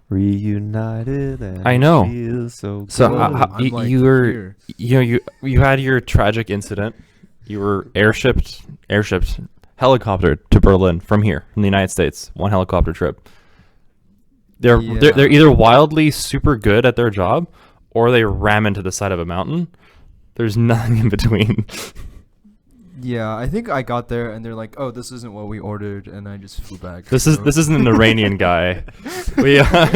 Reunited. And I know. feels so So good. I'm like you were, here. you had your tragic incident. You were airshipped, helicoptered to Berlin from here, from the United States. One helicopter trip. They're either wildly super good at their job, or they ram into the side of a mountain. There's nothing in between. Yeah, I think I got there and they're like, "Oh, this isn't what we ordered," and I just flew back. This isn't an Iranian guy. We Yeah.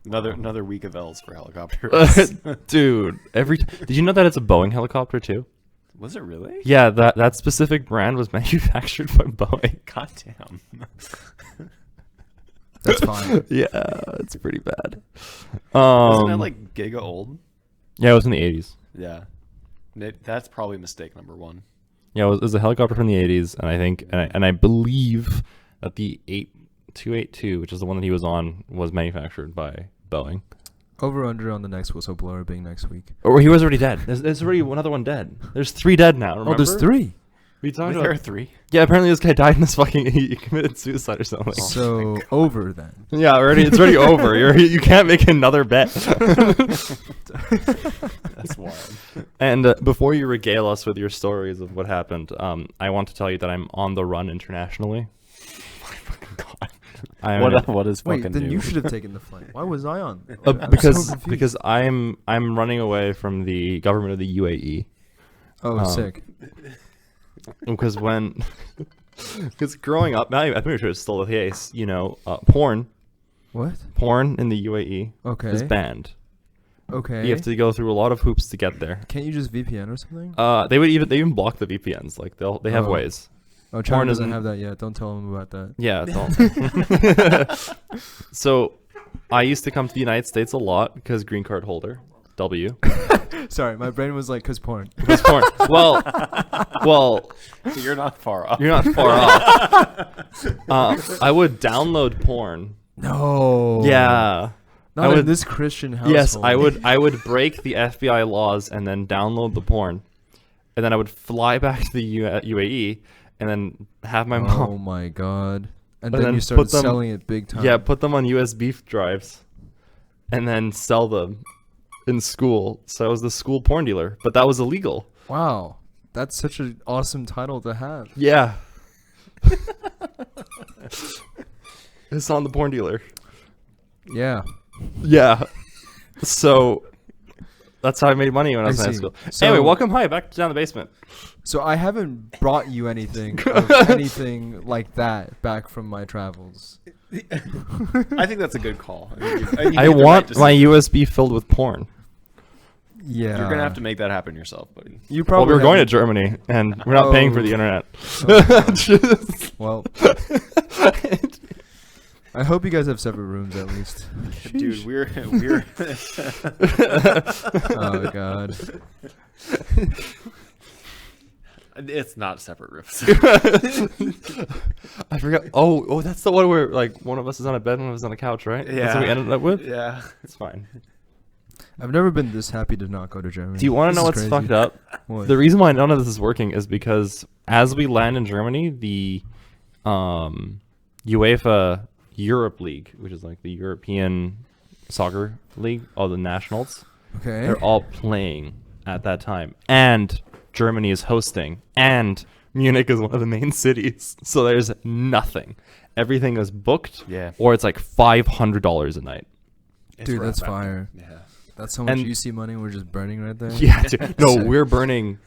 Another week of L's for helicopters. dude. Did you know that it's a Boeing helicopter too? Was it really? Yeah, that specific brand was manufactured by Boeing. God damn. That's fine. Yeah, it's pretty bad. Wasn't that like giga old? Yeah, it was in the 80s. Yeah. That's probably mistake number one. Yeah, it was a helicopter from the 80s, and I think, and I believe that the 8282, which is the one that he was on, was manufactured by Boeing. Over under on the next whistleblower being next week. Or he was already dead. There's already another one dead. There's 3 dead now. Remember? Oh, there's 3. We talked There are about 3. Yeah, apparently this guy died in this fucking. He committed suicide or something. So over then. Yeah, it's already over. You can't make another bet. That's wild. And before you regale us with your stories of what happened, I want to tell you that I'm on the run internationally. What is Wait, fucking then new? you should have taken the flight. Why was I on? Because I'm running away from the government of the UAE. Oh, sick. Because growing up, I'm pretty sure it's still the case. Porn What? in the UAE Okay. is banned. Okay. You have to go through a lot of hoops to get there. Can't you just VPN or something? They even block the VPNs. Like they have Oh. ways. Oh, China doesn't isn't- have that yet. Don't tell them about that. Yeah, it's all. So, I used to come to the United States a lot because green card holder. W. Sorry, my brain was like, 'cause porn. Because porn. Well, You're not far off. you're not far off. I would download porn. No. Yeah. Not I in would- this Christian household. Yes, I would break the FBI laws and then download the porn, and then I would fly back to the UAE and then have my Oh mom. my god. And And then then you started put them- selling it big time. Yeah, put them on USB drives, and then sell them in school. So I was the school porn dealer, but that was illegal. Wow. That's such an awesome title to have. Yeah. It's on the porn dealer. Yeah. Yeah. So that's how I made money when I was in high see. school. So- Anyway, welcome. Hi, back down the basement. So I haven't brought you anything of anything like that back from my travels. I think that's a good call. I want my USB filled with porn. Yeah. You're gonna have to make that happen yourself, buddy. You Well, probably we were going to haven't- Germany, and we're not paying for the Oh. internet. Well, I hope you guys have separate rooms at least. Dude, we're Oh god. it's not separate rooms. I forgot. Oh, that's the one where like one of us is on a bed, and one of us is on a couch, right? That's what we ended up with. Yeah. It's fine. I've never been this happy to not go to Germany. Do you want to know what's fucked up? What? The reason why none of this is working is because as we land in Germany, the UEFA Europe League, which is like the European soccer league, all the nationals, Okay. they're all playing at that time, and Germany is hosting, and Munich is one of the main cities, so there's nothing. Everything is booked, Yeah. or it's like $500 a night. Dude, that's fire. Yeah. That's how much And- UC money we're just burning right there. Yeah, dude. No, Sick. we're burning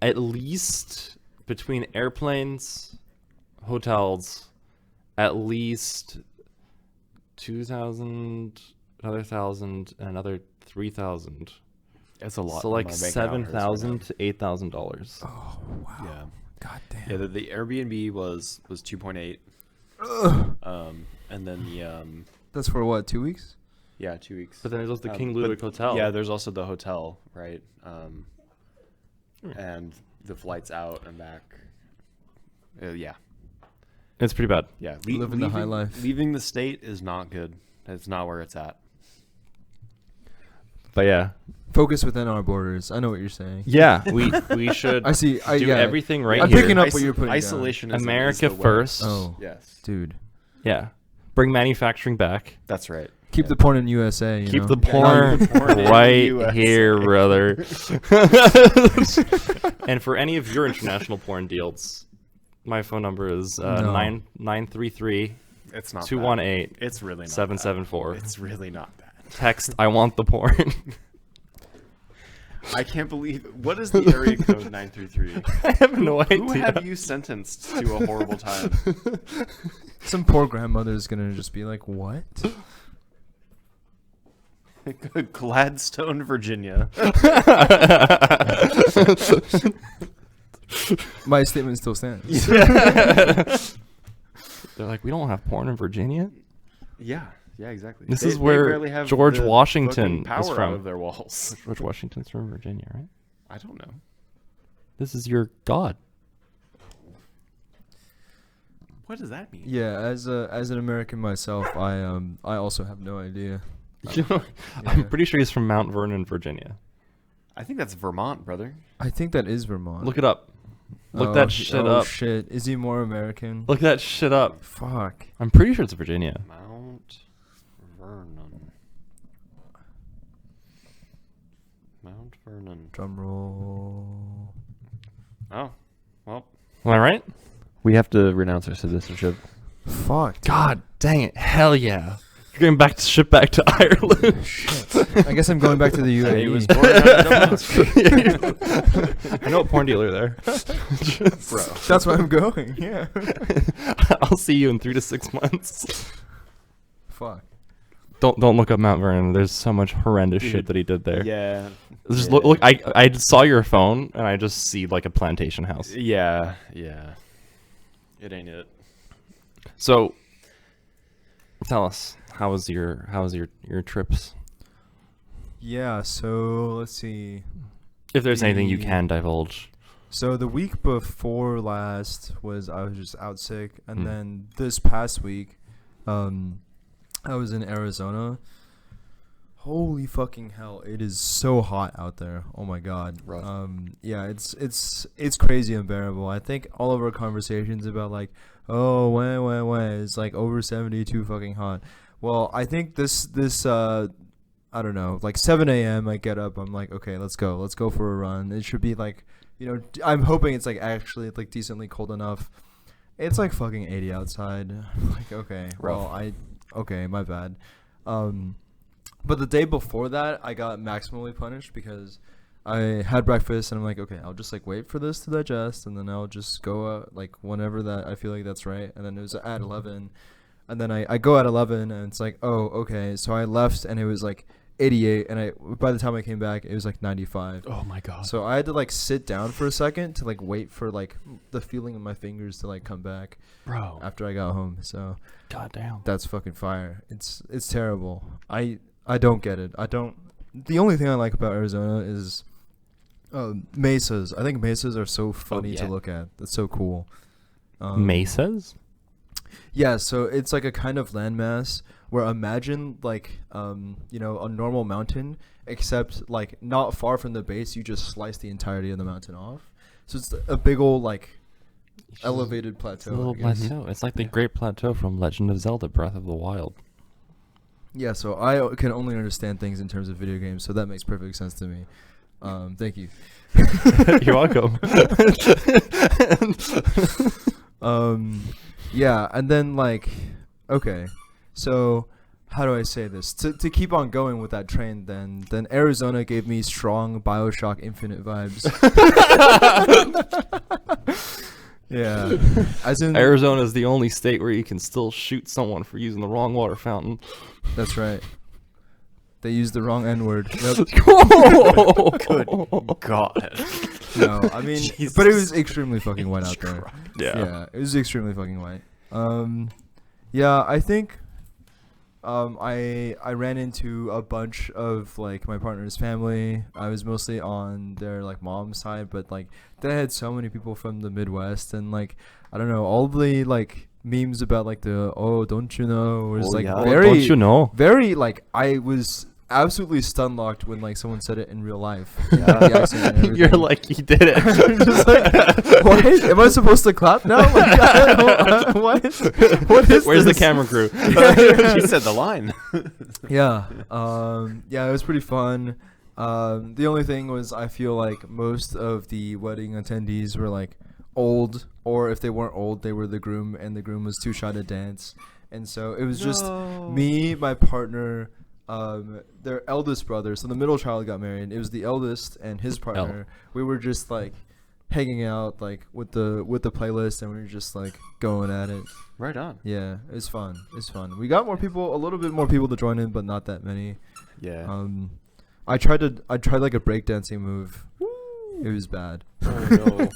at least between airplanes, hotels, at least 2,000, another 1,000, and another 3,000. It's a lot. So like My bank account hurts right $7,000 to $8,000. Oh wow. now. Yeah. God damn. Yeah, the Airbnb was 2.8. And then the That's for what? 2 weeks? yeah, 2 weeks. But then there's also the King but- Ludwig Hotel. Yeah, there's also the hotel, right? And the flights out and back. Yeah, It's pretty bad. yeah. Living the high life. Leaving the state is not good. It's not where it's at. But yeah, Focus within our borders. I know what you're saying. Yeah, we should I see. do Yeah. everything we should I see. do everything right I'm here. picking up what you're putting down. Isolationism is America the way. first. Oh, Yes. dude. Yeah. Bring manufacturing back. That's right. Keep the porn in USA. You Keep know? the Yeah, porn keep the porn in the right USA. here, brother. And for any of your international porn deals, my phone number is No. 933 It's not 218 It's really not 774. It's really not that. Text I want the porn. I can't believe. What is the area code 933? I have no idea. Who have you sentenced to a horrible time? Some poor grandmother's gonna just be like, "What?" Gladstone, Virginia. My statement still stands. They're like, we don't have porn in Virginia. Yeah, exactly. This They- is they where barely have George the Washington fucking is power from. out of their walls. George Washington's from Virginia, right? I don't know. This is your god. What does that mean? Yeah, as an American myself, I also have no idea. You know, Yeah. I'm pretty sure he's from Mount Vernon, Virginia. I think that's Vermont, brother. I think that is Vermont. Look it up. Look Oh, that shit oh, up. Shit, is he more American? Look that shit up. Fuck. I'm pretty sure it's Virginia. Mount Vernon. Mount Vernon. Drum roll. Oh, well. Am I right? We have to renounce our citizenship. Fuck. God dang it. Hell yeah. You're going back to ship back to Ireland. Shit. I guess I'm going back to the UAE. He was born in Dublin. I know a porn dealer there. Bro. That's where I'm going. Yeah. I'll see you in 3 to 6 months. Fuck. Don't look up Mount Vernon. There's so much horrendous shit Dude, that he did there. Yeah. Just yeah. look. I just saw your phone and I just see like a plantation house. Yeah. It ain't it. So, tell us, how was your trips? Yeah. So let's see. If there's anything you The- can divulge. So the week before last I was just out sick, and Mm. then this past week, I was in Arizona. Holy fucking hell! It is so hot out there. Oh my god. Rough. Yeah, it's crazy unbearable. I think all of our conversations about like, oh, when it's like over 72 fucking hot. Well, I think this I don't know, like 7 a.m. I get up. I'm like, okay, let's go for a run. It should be like, I'm hoping it's like actually like decently cold enough. It's like fucking 80 outside. Like, okay, okay, my bad. But the day before that, I got maximally punished because I had breakfast and I'm like, okay, I'll just like wait for this to digest and then I'll just go out like whenever that I feel like that's right. And then it was at 11, and then I go at 11 and it's like, oh, okay. So I left and it was like 88, and by the time I came back, it was like 95. Oh my god. So I had to like sit down for a second to like wait for like the feeling in my fingers to like come back Bro. after I got home. So God damn. that's fucking fire. It's terrible. I don't get it. The only thing I like about Arizona is mesas. I think mesas are so funny to yeah. look at. That's so cool. Mesas? Yeah, so it's like a kind of landmass where imagine like a normal mountain, except like not far from the base you just slice the entirety of the mountain off. So it's a big old like elevated plateau. It's a little I guess. plateau. It's like the Great Plateau from Legend of Zelda: Breath of the Wild. Yeah, so I can only understand things in terms of video games, so that makes perfect sense to me. Thank you. You're welcome. Yeah, and then like, okay, so how do I say this? To keep on going with that train, then Arizona gave me strong BioShock Infinite vibes. Yeah, as in Arizona is the only state where you can still shoot someone for using the wrong water fountain. That's right. They used the wrong N-word. Yep. Good God. No, I mean, Jesus but it was extremely fucking white out there. Christ. Yeah, it was extremely fucking white. Yeah, I think I ran into a bunch of like my partner's family. I was mostly on their like mom's side, but like they had so many people from the Midwest, and like I don't know, all the like memes about like the don't you know was Oh, like yeah. very Don't you know? very like I was absolutely stun locked when like someone said it in real life. Yeah. The accent and You're everything. like, you did it. Just like, what? Am I supposed to clap now? Like, I don't know, what? What is Where's the this? camera crew? She said the line. Yeah. Yeah, it was pretty fun. The only thing was I feel like most of the wedding attendees were like old, or if they weren't old, they were the groom, and the groom was too shy to dance. And so it was just me, my partner, their eldest brother. So the middle child got married. It was the eldest and his partner. We were just like hanging out like with the playlist, and we were just like going at it. Right on. Yeah, it's fun. It's fun. We got more people, a little bit more people to join in, but not that many. Yeah. I tried like a breakdancing move. It was bad. Oh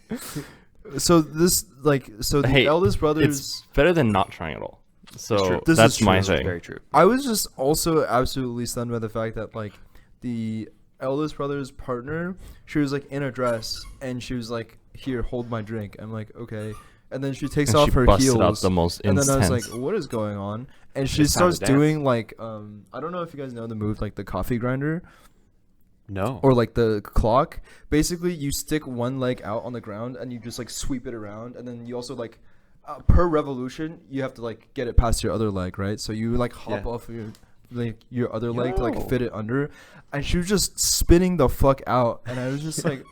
no. So the Hey, eldest brothers. It's better than not trying at all. It's So true. This that's is true. my This That's thing. very true. I was just also absolutely stunned by the fact that like the eldest brother's partner, she was like in a dress and she was like, "Here, hold my drink." I'm like, "Okay." And then she takes And off she her busted heels. out the most And then I was intense. like, "What is going on?" And she It's time to starts dance. doing like I don't know if you guys know the move like the coffee grinder No. or like the clock. Basically, you stick one leg out on the ground and you just like sweep it around, and then you also like per revolution you have to like get it past your other leg, right? So you like hop Yeah. off your other leg to Yo. like fit it under, and she was just spinning the fuck out, and I was just like,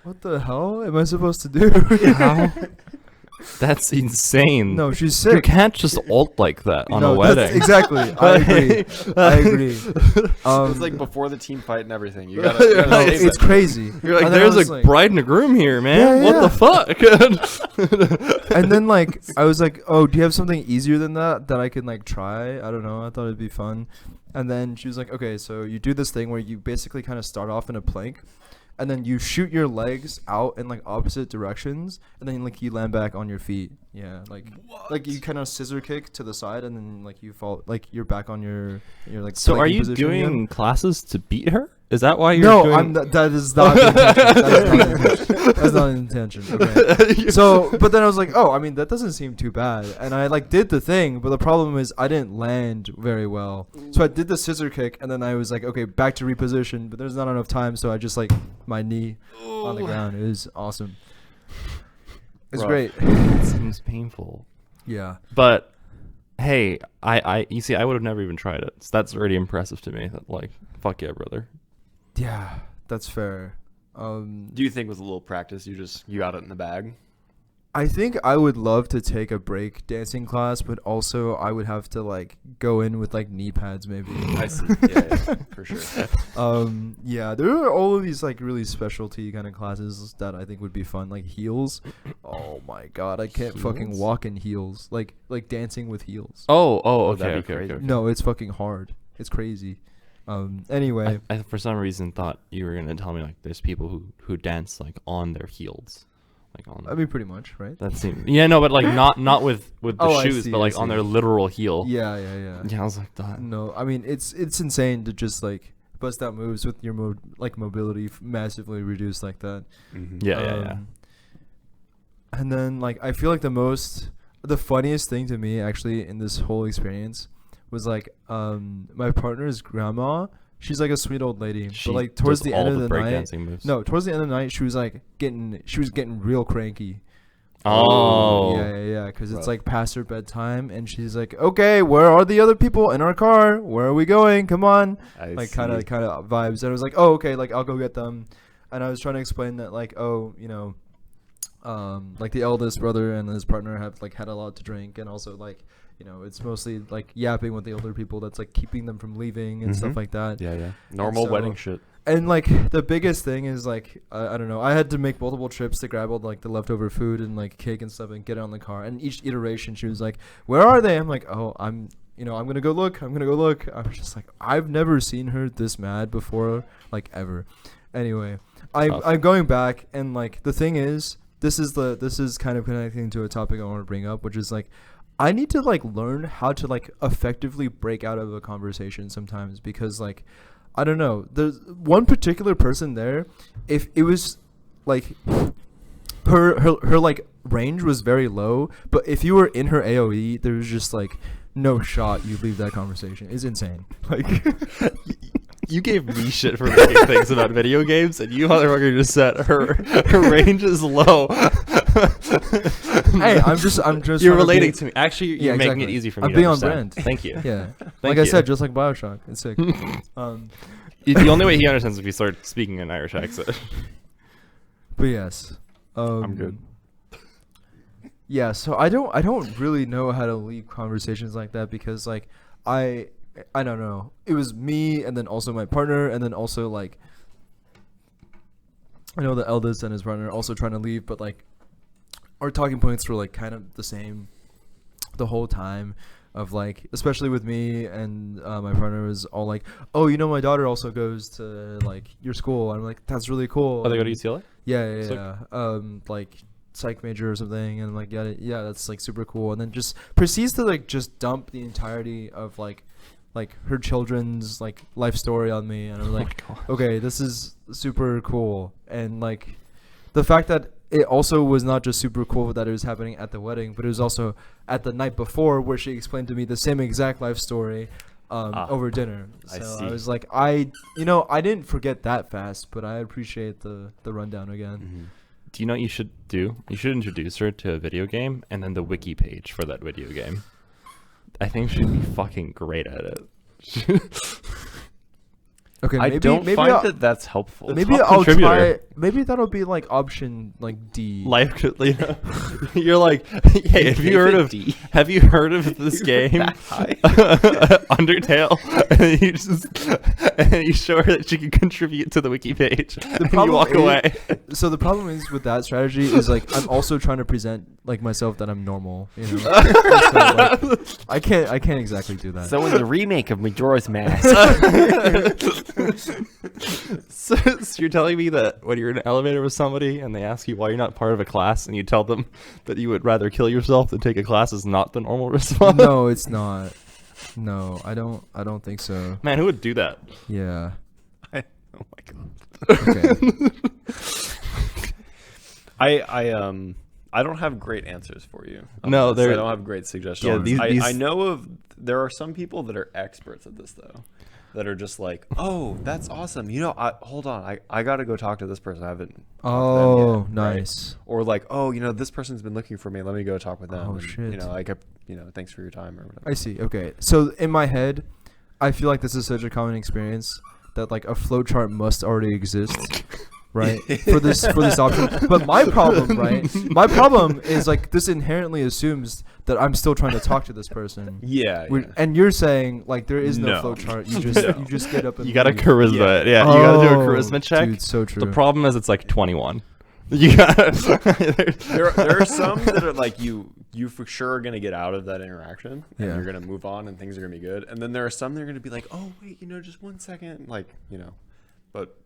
what the hell am I supposed to do? How? That's insane. No, she's You sick. can't just alt like that on No, a that's- wedding. exactly. I agree. I agree. It's like before the team fight and everything. You gotta. You no, gotta save it's that. crazy. You're like, And then I there's was a like- bride and a groom here, man. Yeah, What the fuck? And then like I was like, "Oh, do you have something easier than that I can like try?" I don't know. I thought it'd be fun. And then she was like, "Okay, so you do this thing where you basically kind of start off in a plank, and then you shoot your legs out in like opposite directions, and then like you land back on your feet. Yeah, like you kind of scissor kick to the side, and then like you fall, like you're back on your like. So are planking you position doing again. classes to beat her? Is that why you're No, doing... that is not the intention. That's not the intention. Okay. So, but then I was like, oh, I mean, that doesn't seem too bad. And I like did the thing, but the problem is I didn't land very well. So I did the scissor kick, and then I was like, okay, back to reposition, but there's not enough time, so I just like my knee on the ground. It was awesome. It's Rough. great. It seems painful. Yeah. But hey, you see, I would have never even tried it. So that's already impressive to me. That like, fuck yeah, brother. Yeah, that's fair. Do you think with a little practice you got it in the bag? I think I would love to take a break dancing class, but also I would have to like go in with like knee pads maybe. I see. Yeah, for sure. Yeah, there are all of these like really specialty kind of classes that I think would be fun, like heels. Oh my god, I can't fucking Heels? walk in heels. Like dancing with heels. Oh, okay, that'd be okay, crazy. okay. No, it's fucking hard. It's crazy. Anyway, I for some reason thought you were gonna tell me like there's people who dance like on their heels, like on. I mean, pretty much, right? That seems but like not with the Oh, I shoes, see, but I like on see. their literal heel. Yeah. Yeah, I was like that. No, I mean it's insane to just like bust out moves with your mobility massively reduced like that. Mm-hmm. Yeah. And then like I feel like the funniest thing to me actually in this whole experience was like my partner's grandma. She's like a sweet old lady, She but like towards does the all end of the night, breakdancing moves. towards the end of the night, she was getting real cranky. Oh. Yeah. Because it's Rough. like past her bedtime, and she's like, "Okay, where are the other people in our car? Where are we going? Come on!" Like kind of vibes. And I was like, "Oh, okay, like I'll go get them." And I was trying to explain that like, oh, you know, like the eldest brother and his partner have like had a lot to drink, and also like, you know, it's mostly like yapping with the older people that's like keeping them from leaving and stuff Mhm. like that. Yeah. Normal so- wedding shit. And like the biggest thing is like I don't know, I had to make multiple trips to grab all like the leftover food and like cake and stuff and get it on the car. And each iteration she was like, "Where are they?" I'm like, "Oh, I'm gonna go look. I'm was just like, I've never seen her this mad before, like ever. Anyway, I'm going back, and like the thing is, this is kind of connecting to a topic I want to bring up, which is like, I need to like learn how to like effectively break out of a conversation sometimes, because like, I don't know, there's one particular person there, if it was like her like range was very low, but if you were in her AoE, there was just like no shot you leave that conversation. It's insane. Like, You gave me shit for making things about video games, and you motherfucker just said her range is low. hey, I'm just. You're trying relating be- to me. Actually, you're Yeah, making exactly. it easy for me I'm to being on understand. brand. Thank you. Yeah, Thank like I you. said, just like Bioshock. It's sick. The only way he understands is if you start speaking an Irish accent. But yes, I'm good. Yeah, so I don't really know how to lead conversations like that because like I don't know. It was me and then also my partner and then also like I know the eldest and his partner also trying to leave, but like our talking points were like kind of the same the whole time. Of like, especially with me and my partner was all like, "Oh, you know, my daughter also goes to like your school." I'm like, "That's really cool." Oh, they go to And- UCLA? Yeah, Sick. like psych major or something, and like yeah, that's like super cool. And then just proceeds to like just dump the entirety of like her children's like life story on me, and I'm like, God. okay, this is super cool. And like the fact that it also was not just super cool that it was happening at the wedding, but it was also at the night before where she explained to me the same exact life story over dinner. I So see. I was like, I didn't forget that fast, but I appreciate the rundown again. Mhm. Do you know what you should do? You should introduce her to a video game and then the wiki page for that video game. I think she'd be fucking great at it. Okay, I maybe don't maybe find I'll, that that's helpful. maybe top I'll try. contributor. Maybe that'll be like option like D. Life could, you know, you're like, hey, have you heard of this game, that high? Undertale? And you show her that she can contribute to the wiki page. And you problem walk is- away. So the problem is with that strategy is like I'm also trying to present like myself that I'm normal. You know, so, like, I can't exactly do that. So in the remake of Majora's Mask, So you're telling me that when you're in an elevator with somebody and they ask you why you're not part of a class and you tell them that you would rather kill yourself than take a class is not the normal response? No, it's not. No, I don't think so. Man, who would do that? Yeah. oh my god. Okay. I don't have great answers for you. on No, this. I they're- don't have great suggestions. Yeah, these- I know of there are some people that are experts at this though, that are just like, oh, that's awesome. You know, hold on, I got to go talk to this person. I haven't. talked to them Oh, yet, right? nice. Or like, oh, you know, this person's been looking for me. Let me go talk with them. Oh, and, shit. You know, like, you know, thanks for your time or whatever. I see. Okay. So in my head, I feel like this is such a common experience that like a flowchart must already exist, right? for this option. But my problem, right? My problem is like this inherently assumes that I'm still trying to talk to this person. Yeah. We- yeah. And you're saying like there is no No. flowchart. You just No. you just get up and You got to leave. charisma Yeah. it. Yeah, you got to do a Oh, charisma check. Dude, so true. The problem is it's like 21. You got there are some that are like you for sure are gonna get out of that interaction and Yeah. you're gonna move on and things are gonna be good, and then there are some that are gonna be like, oh wait, you know, just 1 second, like, you know, but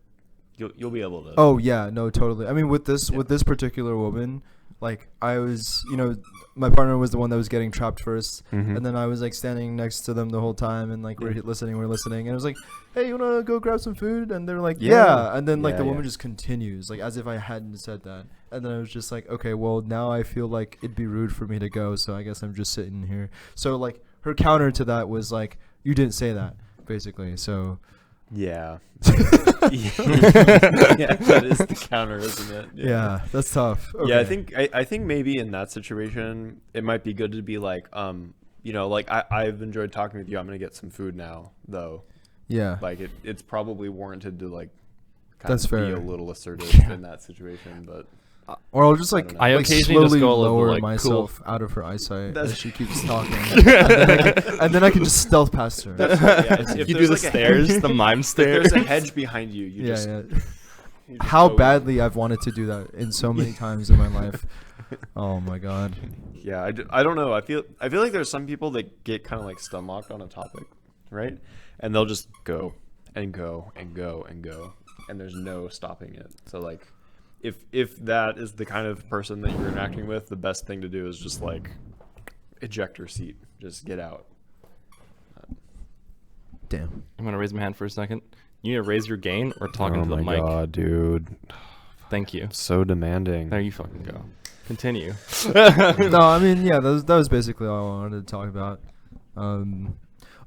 you'll be able to. Oh yeah, no, totally. I mean, with this particular woman, like I was, you know, my partner was the one that was getting trapped first, Mhm. and then I was like standing next to them the whole time, and like we're listening, and it was like, hey, you wanna go grab some food? And they're like, Yeah. yeah, and then like Yeah, the woman yeah. just continues, like as if I hadn't said that, and then I was just like, okay, well now I feel like it'd be rude for me to go, so I guess I'm just sitting here. So like her counter to that was like, you didn't say that, basically. So Yeah. Yeah, that is the counter, isn't it? yeah, that's tough. Yeah, Okay. I think maybe in that situation it might be good to be like, you know, like I've enjoyed talking with you. I'm gonna get some food now, though. Yeah. Like it's probably warranted to like kind That's of be fair. a little assertive in that situation, but Or I'll just like, I I like occasionally just slowly go a little, lower like, myself out of her eyesight That's- as she keeps talking, and then I can just stealth past her. That's right, yeah. If you do there's the like a stairs, hedge- the mime if stairs. there's a hedge behind you, you Yeah, just, yeah. you just How go- badly I've wanted to do that in so many times in my life. Oh my god. Yeah, I don't know. I feel like there's some people that get kind of like stomached on a topic, right? And they'll just go and go and go and go, and there's no stopping it. So like, if that is the kind of person that you're interacting with, the best thing to do is just like eject your seat, just get out. Damn. I'm gonna raise my hand for a second. You need to raise your gain or talking to the mic. dude, Thank you. so demanding. There you fucking go. Continue. No, I mean, yeah, that was basically all I wanted to talk about.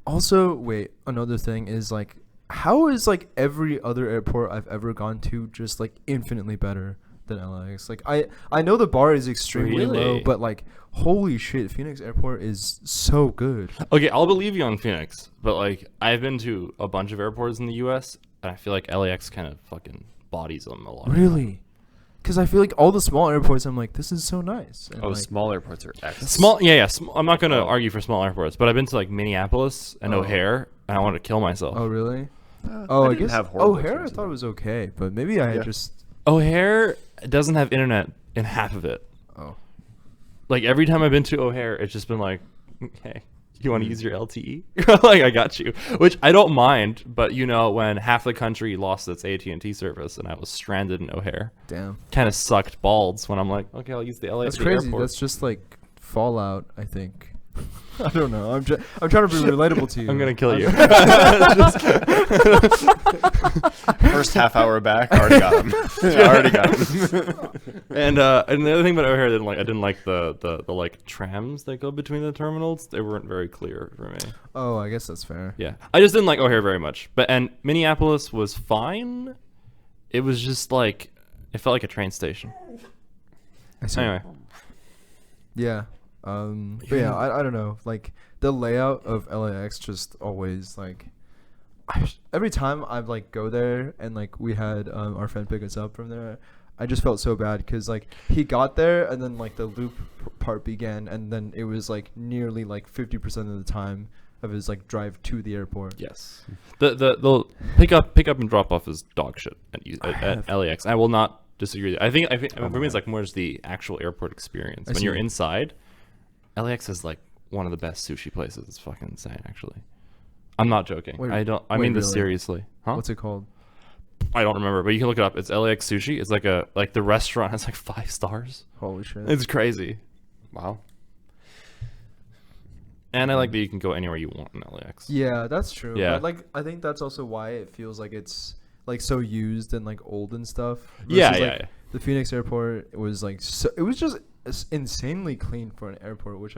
Also, wait, another thing is like, how is like every other airport I've ever gone to just like infinitely better than LAX? Like I know the bar is extremely low, Really? but like holy shit, Phoenix Airport is so good. Okay, I'll believe you on Phoenix, but like I've been to a bunch of airports in the U.S. and I feel like LAX kind of fucking bodies them a lot. Really? Because I feel like all the small airports, I'm like, this is so nice. And Oh, like, small airports are excellent. Small, yeah. I'm not gonna Oh. argue for small airports, but I've been to like Minneapolis and Oh. O'Hare, and I wanted to kill myself. Oh really? I Oh, I didn't guess have horrible O'Hare I experiences. thought it was okay, but maybe I had Yeah. just. O'Hare doesn't have internet in half of it. Oh. Like every time I've been to O'Hare, it's just been like, hey, you want to use your LTE? Like I got you, which I don't mind. But you know, when half the country lost its AT&T service and I was stranded in O'Hare, Damn. kind of sucked balls when I'm like, okay, I'll use the LA That's the crazy. airport. That's just like Fallout, I think. I don't know. I'm trying to be relatable to you. I'm gonna kill you. First half hour back, already got him. Already got him. And the other thing about O'Hare, I didn't like the like trams that go between the terminals. They weren't very clear for me. Oh, I guess that's fair. Yeah, I just didn't like O'Hare very much. And Minneapolis was fine. It was just like it felt like a train station. I see. Anyway, Yeah. But yeah, I don't know. Like the layout of LAX just always like. Every time I like go there and like we had our friend pick us up from there, I just felt so bad because like he got there and then like the loop part began and then it was like nearly like 50% of the time of his like drive to the airport. yes, the pick up and drop off is dog shit at LAX. I will not disagree. I think for me it's like more just the actual airport experience. I When you're see. inside, LAX is like one of the best sushi places. It's fucking insane, actually. I'm not joking. Wait, I wait, mean this really? seriously. Huh? What's it called? I don't remember, but you can look it up. It's LAX Sushi. It's like the restaurant has like 5 stars. Holy shit. It's crazy. Wow. And I like that you can go anywhere you want in LAX. Yeah, that's true. Yeah. But like I think that's also why it feels like it's like so used and like old and stuff. Yeah, versus, yeah, like, yeah. The Phoenix airport was like it was just insanely clean for an airport, which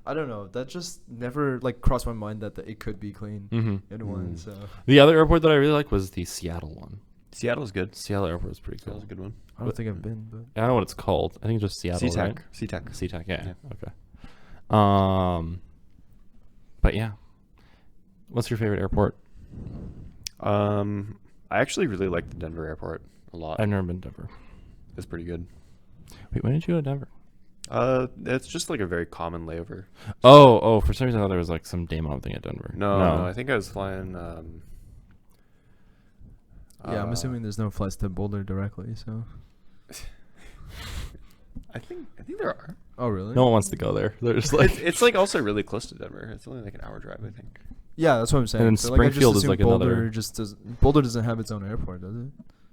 I don't know. That just never like crossed my mind that it could be clean Mm-hmm. in one. So The other airport that I really like was the Seattle one. Seattle's good. Seattle airport is pretty cool. Seattle's a good one. I don't think I've been, but I don't know what it's called. I think it's just Seattle, SeaTac. right? SeaTac. SeaTac, yeah. Yeah. Okay. But yeah. What's your favorite airport? I actually really like the Denver airport a lot. I've never been to Denver. It's pretty good. Wait, when did you go to Denver? It's just like a very common layover. Oh, for some reason I thought there was like some Damon thing at Denver. No, I think I was flying. yeah, I'm assuming there's no flights to Boulder directly. So I think there are. oh really? no one wants to go there. They're just like It's like also really close to Denver. It's only like an hour drive, I think. Yeah, that's what I'm saying. then So, like, I just Springfield is, assume like, Boulder another- Boulder doesn't have its own airport, does it?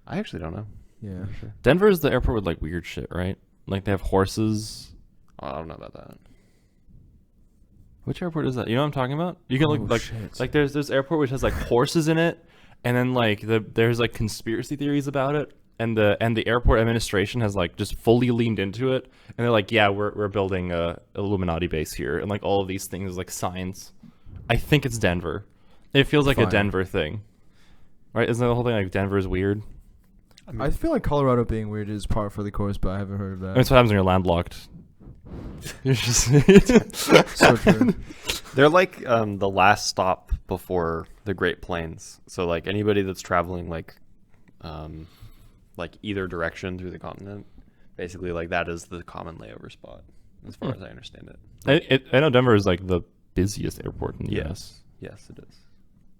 I actually don't know. Yeah. For sure. Denver is the airport with like weird shit, right? Like they have horses. Oh, I don't know about that. Which airport is that? You know what I'm talking about? You can Oh, look shit. like there's this airport which has like horses in it, and then like there's like conspiracy theories about it, and the airport administration has like just fully leaned into it, and they're like, yeah, we're building a Illuminati base here, and like all of these things like signs. I think it's Denver. It feels like a Fine. Denver thing, right? Isn't the whole thing like Denver is weird? I feel like Colorado being weird is par for the course, but I haven't heard of that. That's what happens when you're landlocked. You're just So true. They're like the last stop before the Great Plains. So like anybody that's traveling like either direction through the continent, basically like that is the common layover spot, as far as I understand it. I know Denver is like the busiest airport in the U.S. Yes, it is.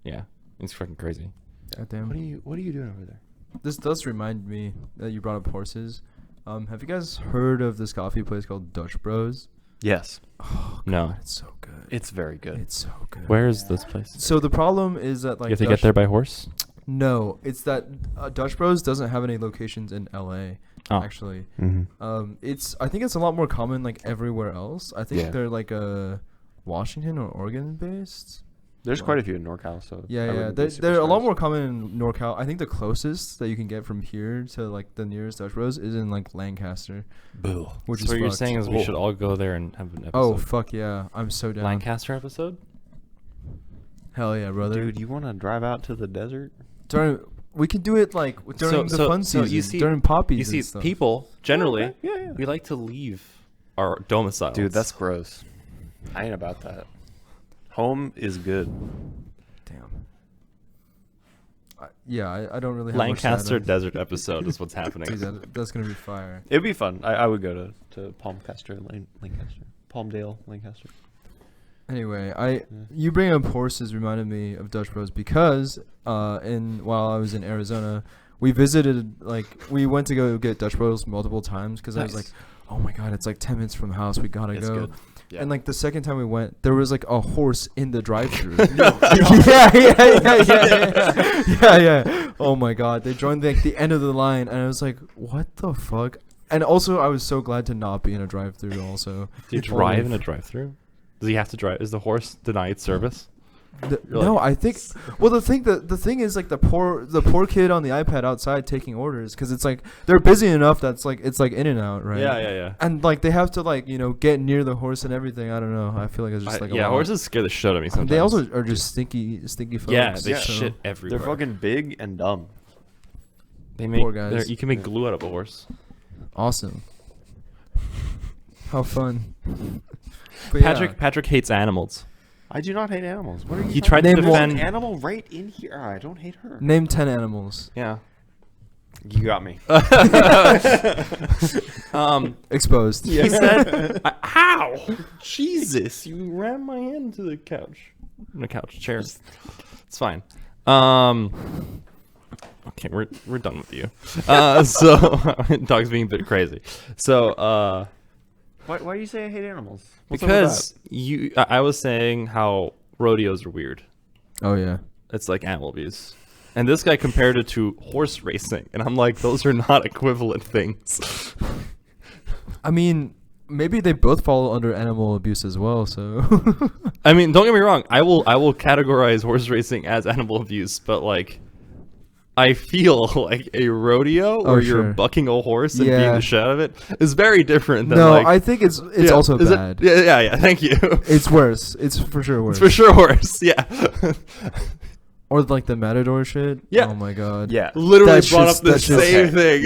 Yeah, it's fucking crazy. Goddamn. What are you doing over there? This does remind me that you brought up horses. Have you guys heard of this coffee place called Dutch Bros? Yes, Oh, No. it's so good. it's very good. It's so good. Where is this place? So the problem is that like you have to Dutch- get there by horse? No, it's that Dutch Bros doesn't have any locations in LA. Oh. Actually, Mm-hmm. I think it's a lot more common like everywhere else. I think Yeah. they're like Washington or Oregon based. There's quite a few in NorCal, so I Yeah, wouldn't be super they're a lot surprised. more common in NorCal. I think the closest that you can get from here to like the nearest Dutch Bros is in like Lancaster, Boo. which So is what you're fucked. saying is we Cool. should all go there and have an episode. Oh fuck yeah, I'm so down. Lancaster episode? Hell yeah, brother. Dude, you want to drive out to the desert? We can do it like during the fun so season, you see, during poppies. You see, and stuff. people generally Okay, yeah. we like to leave our domiciles. Dude, that's gross. I ain't about that. Home is good. Damn. I don't really have Lancaster much to add on. Desert episode is what's happening. Dude, that's gonna be fire. It'd be fun. I would go to Palmcaster, Lancaster. Palmdale, Lancaster. Anyway, Yeah. you bring up horses reminded me of Dutch Bros because while I was in Arizona, we went to go get Dutch Bros multiple times because I was like, Nice. oh my god, it's like 10 minutes from the house, we gotta It's go. good. Yeah. And like the second time we went, there was like a horse in the drive-through. No. Yeah. Oh my god, they joined like the end of the line, and I was like, what the fuck? And also, I was so glad to not be in a drive-through. Also, Do you drive in a drive-through? Does he have to drive? Is the horse denied service? You're No, like- I think. Well, the thing is like the poor kid on the iPad outside taking orders because it's like they're busy enough that's like it's like in and out, right? Yeah. And like they have to like get near the horse and everything. I don't know. I feel like it's just like a lot. horses scare the shit out of me sometimes. They also are just stinky folks. yeah, they Yeah. shit They're everywhere. fucking big and dumb. They make Poor guys. You can make glue out of a horse. Awesome. How fun. But Patrick hates animals. I do not hate animals. What are you? He talking tried to about? There's defend- an animal right in here. I don't hate her. Name 10 animals. Yeah. You got me. Exposed. He said, "How? Jesus! You ran my hand into the couch. The couch chair. It's fine. Okay, we're done with you. So dog's being a bit crazy. So Why do you say I hate animals? What's up with because I was saying how rodeos are weird. Oh yeah. It's like animal abuse. And this guy compared it to horse racing, and I'm like, those are not equivalent things. I mean, maybe they both fall under animal abuse as well. So. I mean, don't get me wrong. I will categorize horse racing as animal abuse, but like, I feel like a rodeo where you're sure. bucking a horse and beating Yeah. the shit out of it is very different than No, like. I think it's Yeah, also is it- bad. yeah. Thank you. It's worse. It's for sure worse. It's for sure worse. Yeah. Or like the matador shit. Yeah. Oh my god. Yeah. Literally That brought shit's- up the that shit's- same thing.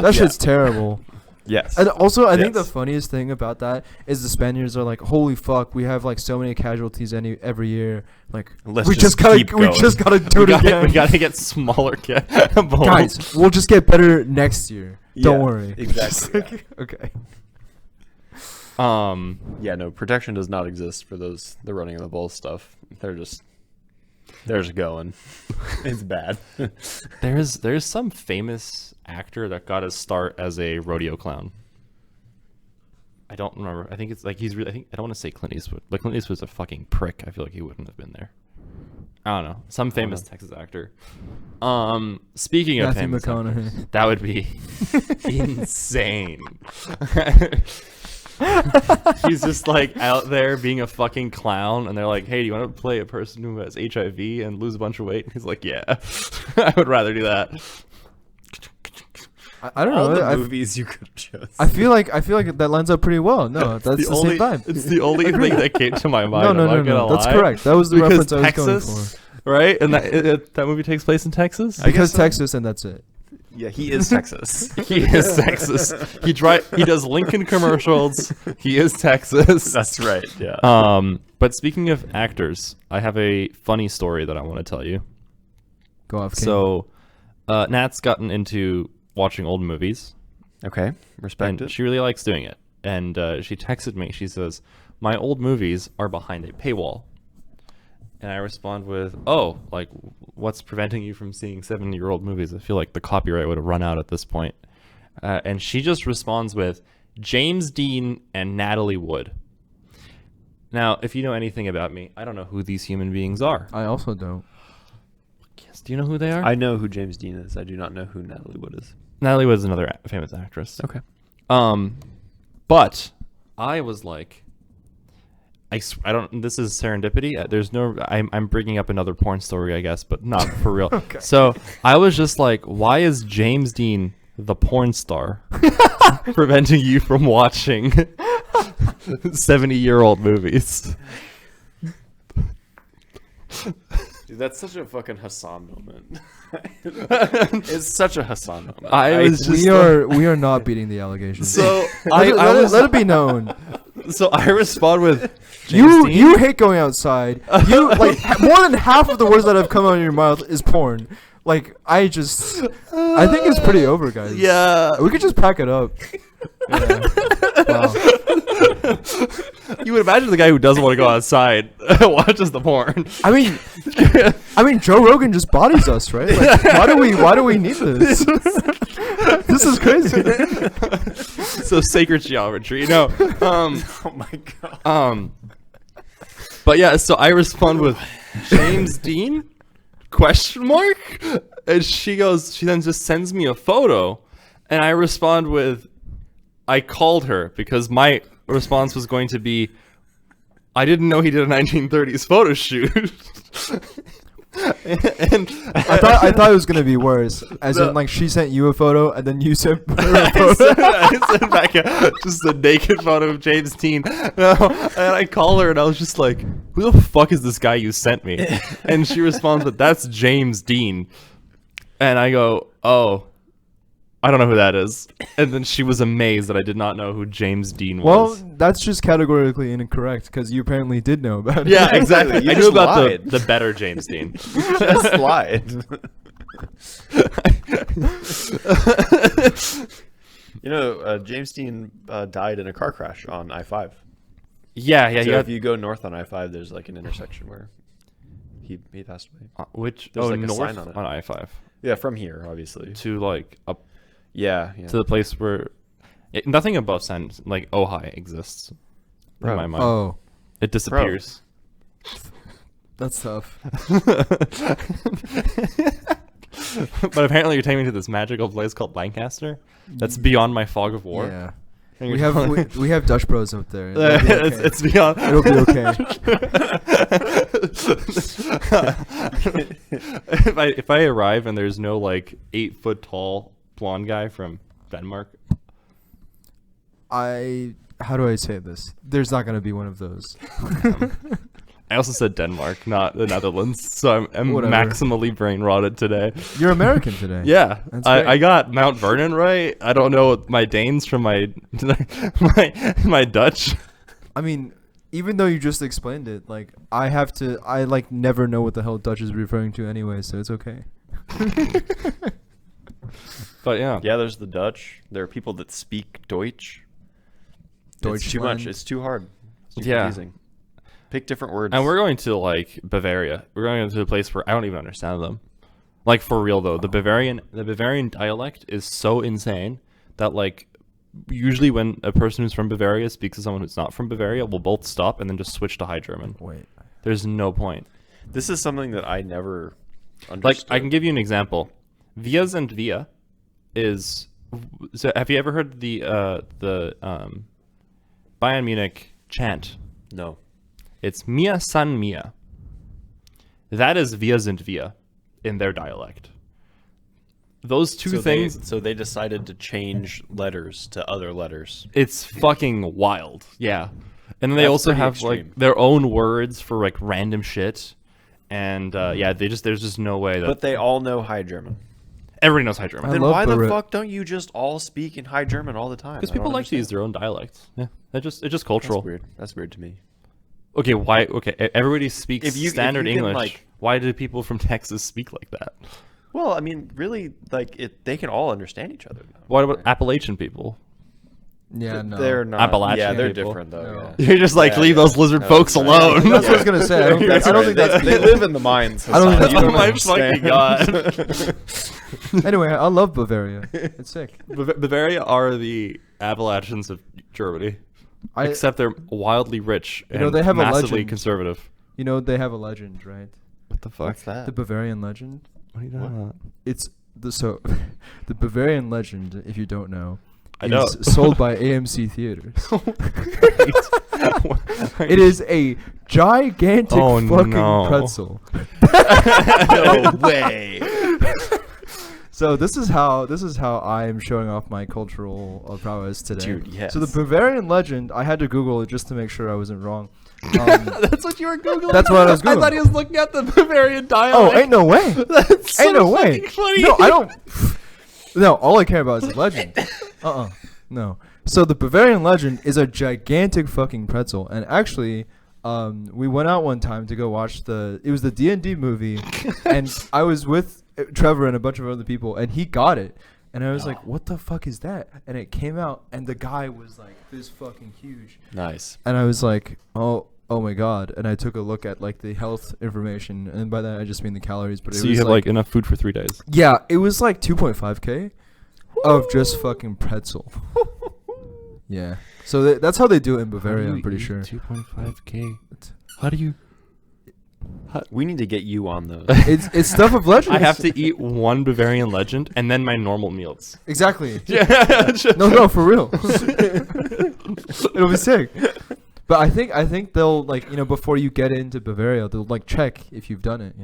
That shit's terrible. Yes. And also, I think the Yes. funniest thing about that is the Spaniards are like, "Holy fuck, we have like so many casualties every year. Like, Let's we just gotta keep we going." just gotta do it again, We gotta get smaller bulls. guys. We'll just get better next year. Don't Yeah, worry. exactly, Just like, okay. Yeah, no, protection does not exist for the running of the bull stuff. They're just going. It's bad. There's some famous actor that got his start as a rodeo clown. I don't remember. I think it's like he's really. I don't want to say Clint Eastwood. Like Clint Eastwood's a fucking prick. I feel like he wouldn't have been there. I don't know. Some famous Texas actor. Speaking of Matthew famous actors, McConaughey. that would be insane. He's just like out there being a fucking clown, and they're like, "Hey, do you want to play a person who has HIV and lose a bunch of weight?" And he's like, "Yeah, I would rather do that." I don't All know. the movies you could choose. I feel like that lines up pretty well. No, that's the only, same vibe. It's the only thing that came to my mind. No, I'm not gonna That's lie. correct. That was the Because reference I was going Texas, for. right? And that movie takes place in Texas. Because so. Texas, and that's it. Yeah, he is Texas. He is Texas. He does Lincoln commercials. He is Texas. That's right. Yeah. But speaking of actors, I have a funny story that I want to tell you. Go off. King. So, Nat's gotten into watching old movies, Okay. Respect and it. she really likes doing it. And she texted me. She says, "My old movies are behind a paywall." And I respond with, "Oh, like, what's preventing you from seeing 70-year-old movies? I feel like the copyright would have run out at this point." And she just responds with, "James Dean and Natalie Wood." Now, if you know anything about me, I don't know who these human beings are. I also don't. Yes, do you know who they are? I know who James Dean is. I do not know who Natalie Wood is. Natalie Wood is another famous actress. Okay. But I was like, I don't. This is serendipity. There's no. I'm bringing up another porn story, I guess, but not for real. Okay. So I was just like, why is James Dean the porn star preventing you from watching 70-year-old movies? Dude, that's such a fucking Hassan moment. It's such a Hassan moment. I was just we are not beating the allegations. so let it be known. So I respond with James Dean? You hate going outside. You like more than half of the words that have come out of your mouth is porn. Like I think it's pretty over, guys. Yeah. We could just pack it up. Yeah. Wow. You would imagine the guy who doesn't want to go outside watches the porn. I mean, Joe Rogan just bodies us, right? Like, why do we need this? This is crazy. So sacred geometry, no. Oh my god. But yeah, so I respond with James Dean? Question mark? And she then just sends me a photo, and I respond with, I called her because my response was going to be, I didn't know he did a 1930s photo shoot. And I thought it was gonna be worse, as in like she sent you a photo and then you sent her a photo. I sent back just a naked photo of James Dean. No, and I call her and I was just like, "Who the fuck is this guy you sent me?" And she responds with, "That's James Dean." And I go, "Oh, I don't know who that is." And then she was amazed that I did not know who James Dean Well, was. that's just categorically incorrect because you apparently did know about it. Yeah, exactly. You I knew just about lied. the better James Dean. Just lied. James Dean died in a car crash on I-5. Yeah, So yeah. if you go north on I-5, there's like an intersection where he passed away. Which There's like a north sign on it. I-5 Yeah, from here, obviously. to like up Yeah. to the place where nothing above San like Ojai exists. Bro. In my mind, Oh, it disappears. that's tough. But apparently, you're taking me to this magical place called Lancaster. That's beyond my fog of war. Yeah. And We you're have telling- we have Dutch Bros up there. It'll be okay. it's beyond. It'll be okay. if I arrive and there's no like 8 foot tall blonde guy from Denmark, How do I say this? There's not gonna be one of those. I also said Denmark, not the Netherlands, so I'm Whatever. maximally brain rotted today. You're American today. Yeah, That's great. I got Mount Vernon right. I don't know my Danes from my my Dutch. I mean, even though you just explained it, like I like never know what the hell Dutch is referring to anyway, so it's okay. But yeah, Yeah, there's the Dutch. There are people that speak Deutsch. It's too much. Deutschland. It's too hard. It's too Yeah. confusing. Pick different words. and we're going to like Bavaria. We're going to a place where I don't even understand them. Like for real though, the Bavarian dialect is so insane that like usually when a person who's from Bavaria speaks to someone who's not from Bavaria, we'll both stop and then just switch to High German. Wait. There's no point. This is something that I never Like understood. I can give you an example. Wir sind wir is. So have you ever heard the Bayern Munich chant? No. It's Mir san mir. That is Wir sind wir in their dialect. Those two things. So they decided to change letters to other letters. It's fucking wild. Yeah. And then they That's also pretty have extreme. like their own words for like random shit. And yeah, there's just no way that But they all know High German. everybody knows High German. I Then love why the Beret. fuck don't you just all speak in High German all the time? Because I people don't like to use understand. their own dialects. Yeah. It's just That's cultural. weird. That's weird to me. Okay, why? Okay, everybody speaks If you standard can, English. like- Why do people from Texas speak like that? Well, I mean, really, like they can all understand each other. Now. What about Appalachian people? Yeah, no. They're not. Appalachian Yeah, they're people. different though. No. Yeah. You're just like Yeah, leave yeah. those lizard No, folks that's alone. right. That's what I was gonna say. I don't That's think that's they live in the mines. I don't think Hassan. that's You what don't my fucking understand. Anyway, I love Bavaria. It's sick. Bavaria are the Appalachians of Germany, except they're wildly rich and know, they have a massively legend. conservative. You know they have a legend, right? What the fuck? What's that? The Bavarian legend. What are you talking about? It's the Bavarian legend. If you don't know, I know. is sold by AMC Theaters. It is a gigantic Oh, fucking no. pretzel. No way. So this is how I am showing off my cultural prowess today. Dude, yes. So the Bavarian legend, I had to Google it just to make sure I wasn't wrong. That's what you were googling. That's what I was I thought Googling. he was looking at the Bavarian Oh, dialect. ain't no way. That's so Ain't no way. fucking funny. No, I don't. No, all I care about is the legend. No. So the Bavarian legend is a gigantic fucking pretzel, and actually, we went out one time to go watch it was the D&D movie, and I was with Trevor and a bunch of other people, and he got it, and I was like, "What the fuck is that?" And it came out, and the guy was like this fucking huge, Nice. and I was like, "Oh my god!" And I took a look at like the health information, and by that I just mean the calories. But it So was you have like enough food for 3 days. yeah, it was like 2.5K of just fucking pretzel. Yeah. So that's how they do it in Bavaria, I'm pretty sure. 2.5k. How do you? We need to get you on those. It's stuff of legends. I have to eat one Bavarian legend and then my normal meals. Exactly. Yeah. No, for real. It'll be sick. But I think they'll like, before you get into Bavaria, they'll like check if you've done it,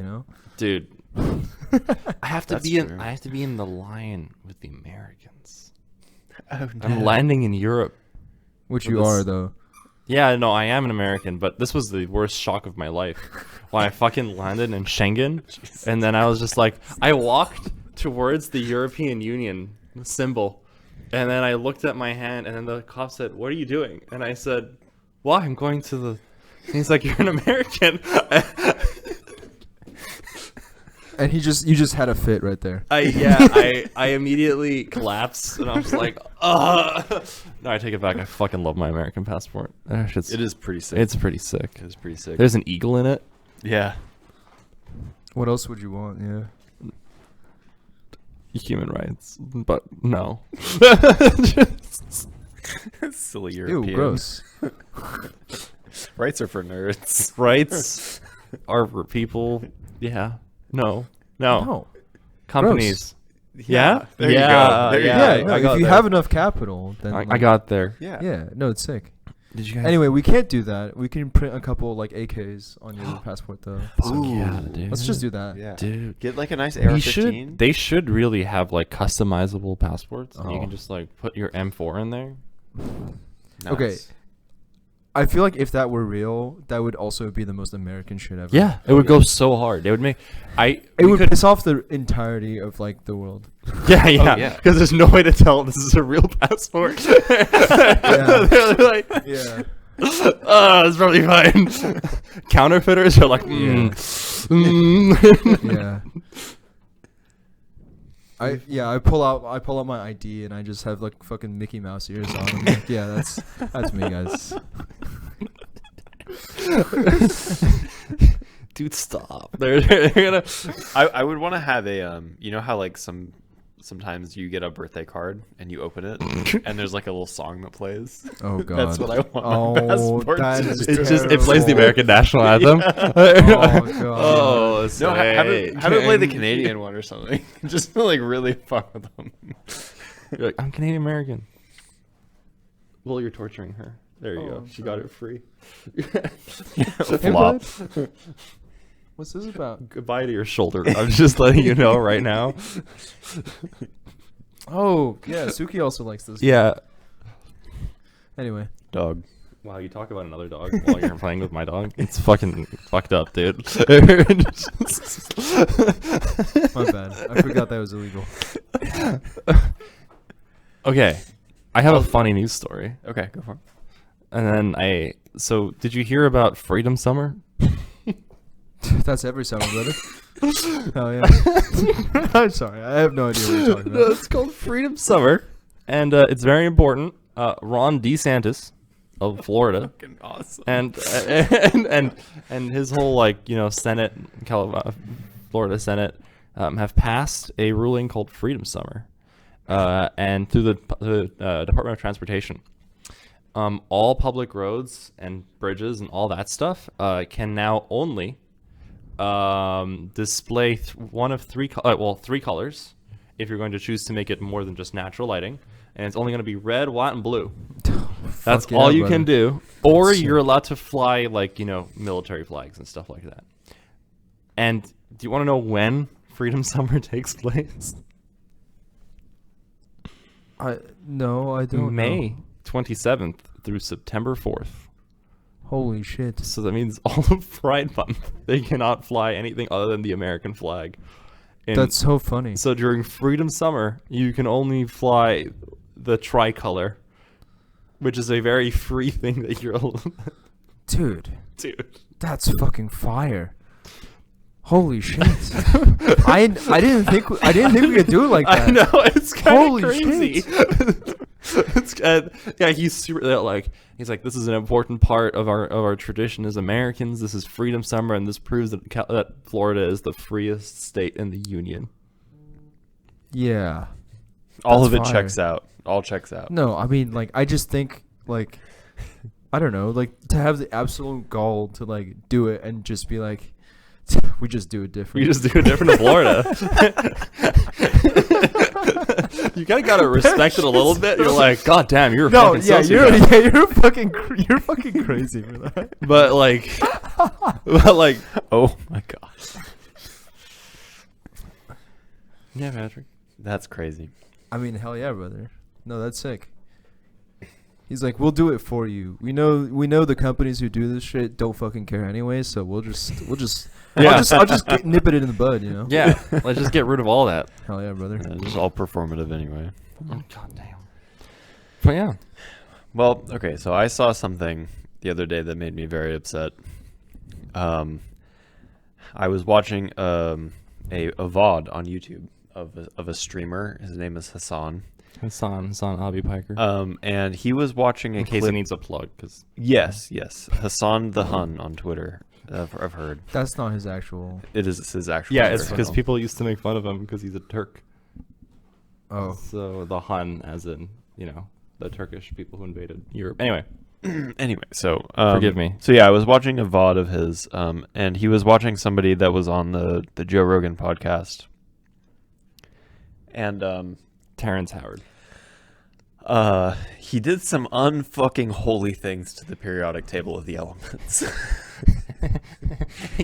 Dude, I have to That's be in. true. I have to be in the line with the Americans. Oh, I'm landing in Europe. Which Well, you this- are though. Yeah, no, I am an American, but this was the worst shock of my life when I fucking landed in Schengen, and then I was just like, I walked towards the European Union symbol, and then I looked at my hand, and then the cop said, "What are you doing?" And I said, "Well, I'm going to the." And he's like, "You're an American." And you just had a fit right there. I immediately collapsed, and I was like, "Ugh." No, I take it back. I fucking love my American passport. That shit's- It is pretty sick. It's pretty sick. It is pretty sick. There's an eagle in it. Yeah. What else would you want? Yeah. Human rights, but no. Silly Ew, European. gross. Rights are for nerds. Rights are for people. Yeah. No. No. Companies. Yeah. There you Yeah, go. There you yeah, go. No, I got if you there. have enough capital, then I got there. Yeah. Yeah, no, it's sick. Did you guys? Anyway, we can't do that. We can print a couple like AKs on your passport though. Fuck yeah, Ooh. dude. Let's just do that. Yeah. Dude. Get like a nice We AR-15. should. They should really have like customizable passports. And you Oh. can just like put your M4 in there. Nice. Okay. I feel like if that were real, that would also be the most American shit ever. Yeah, it would go so hard. They would make. It we would could- piss off the entirety of like the world. Yeah, yeah. yeah. Because there's no way to tell this is a real passport. They're like, Yeah. oh, it's probably fine. Counterfeiters are like, Yeah. I pull out my ID and I just have like fucking Mickey Mouse ears on. I'm like, yeah, that's me, guys. Dude, stop. They're gonna. I would want to have a you know how like sometimes you get a birthday card and you open it and there's like a little song that plays. Oh god. That's what I want. Oh, my passport that to is do. It plays the American national anthem. Oh, God. Oh, No, have it play the and- Canadian one or something. Just to like really fuck with them. You're like, I'm Canadian American. Well, you're torturing her. There you Oh, go. I'm She got sorry. it free. Flop. What's this about? Goodbye to your shoulder. I'm just letting you know right now. Oh, yeah, Suki also likes this. Yeah. Anyway. Dog. Wow, you talk about another dog while you're playing with my dog. It's fucking fucked up, dude. My bad. I forgot that was illegal. Okay, I have a funny news story. Okay, go for it. And then so did you hear about Freedom Summer? That's every summer, brother. Oh yeah. I'm sorry. I have no idea what you're talking No, about. it's called Freedom Summer, and it's very important. Ron DeSantis of Florida, Fucking awesome. and his whole Senate, Florida Senate, have passed a ruling called Freedom Summer, and through the Department of Transportation, all public roads and bridges and all that stuff can now only display one of three colors if you're going to choose to make it more than just natural lighting, and it's only going to be red, white, and blue. That's Fuck yeah, all you brother. can do. Or That's you're sick. allowed to fly, like, military flags and stuff like that. And do you want to know when Freedom Summer takes place? No, I don't May know. 27th through September 4th. Holy shit. So that means all of Pride Month, they cannot fly anything other than the American flag. And That's so funny. so during Freedom Summer, you can only fly the tricolor, which is a very free thing that you're Dude, dude. that's fucking fire. Holy shit. I didn't think we could do it like that. I know, it's kind Holy of crazy. shit. Yeah, he's super he's like, this is an important part of our tradition as Americans. This is Freedom Summer, and this proves that Florida is the freest state in the union. Yeah. All That's of it fire. checks out. All checks out. No, I mean, like, I just think, like, I don't know, like, to have the absolute gall to, like, do it and just be like, we just do it different. We just do it different in Florida. You kind of gotta respect it a little bit. You're like, God damn, you're a No, fucking yeah, sociopath. you're fucking crazy for that. But like, Oh my gosh. yeah, Patrick. That's crazy. I mean, hell yeah, brother. No, that's sick. He's like, we'll do it for you. We know the companies who do this shit don't fucking care anyway, so we'll just Yeah. I'll just nip it in the bud, you know? Yeah, let's just get rid of all that. Hell yeah, brother. Yeah, just all performative anyway. Oh, God damn. But yeah. Well, okay, so I saw something the other day that made me very upset. I was watching a VOD on YouTube of a streamer. His name is Hassan. Hassan Abi Piker. And he was watching a In case case it of needs a plug, because yes, Hassan the Hun on Twitter. I've heard That's not his actual. it is his actual. yeah, it's Twitter because handle. people used to make fun of him because he's a Turk. Oh, So the Hun, as in the Turkish people who invaded Europe. Anyway, Anyway, so Forgive me. So yeah, I was watching a VOD of his, and he was watching somebody that was on the Joe Rogan podcast, and Terrence Howard. he did some unfucking holy things to the periodic table of the elements.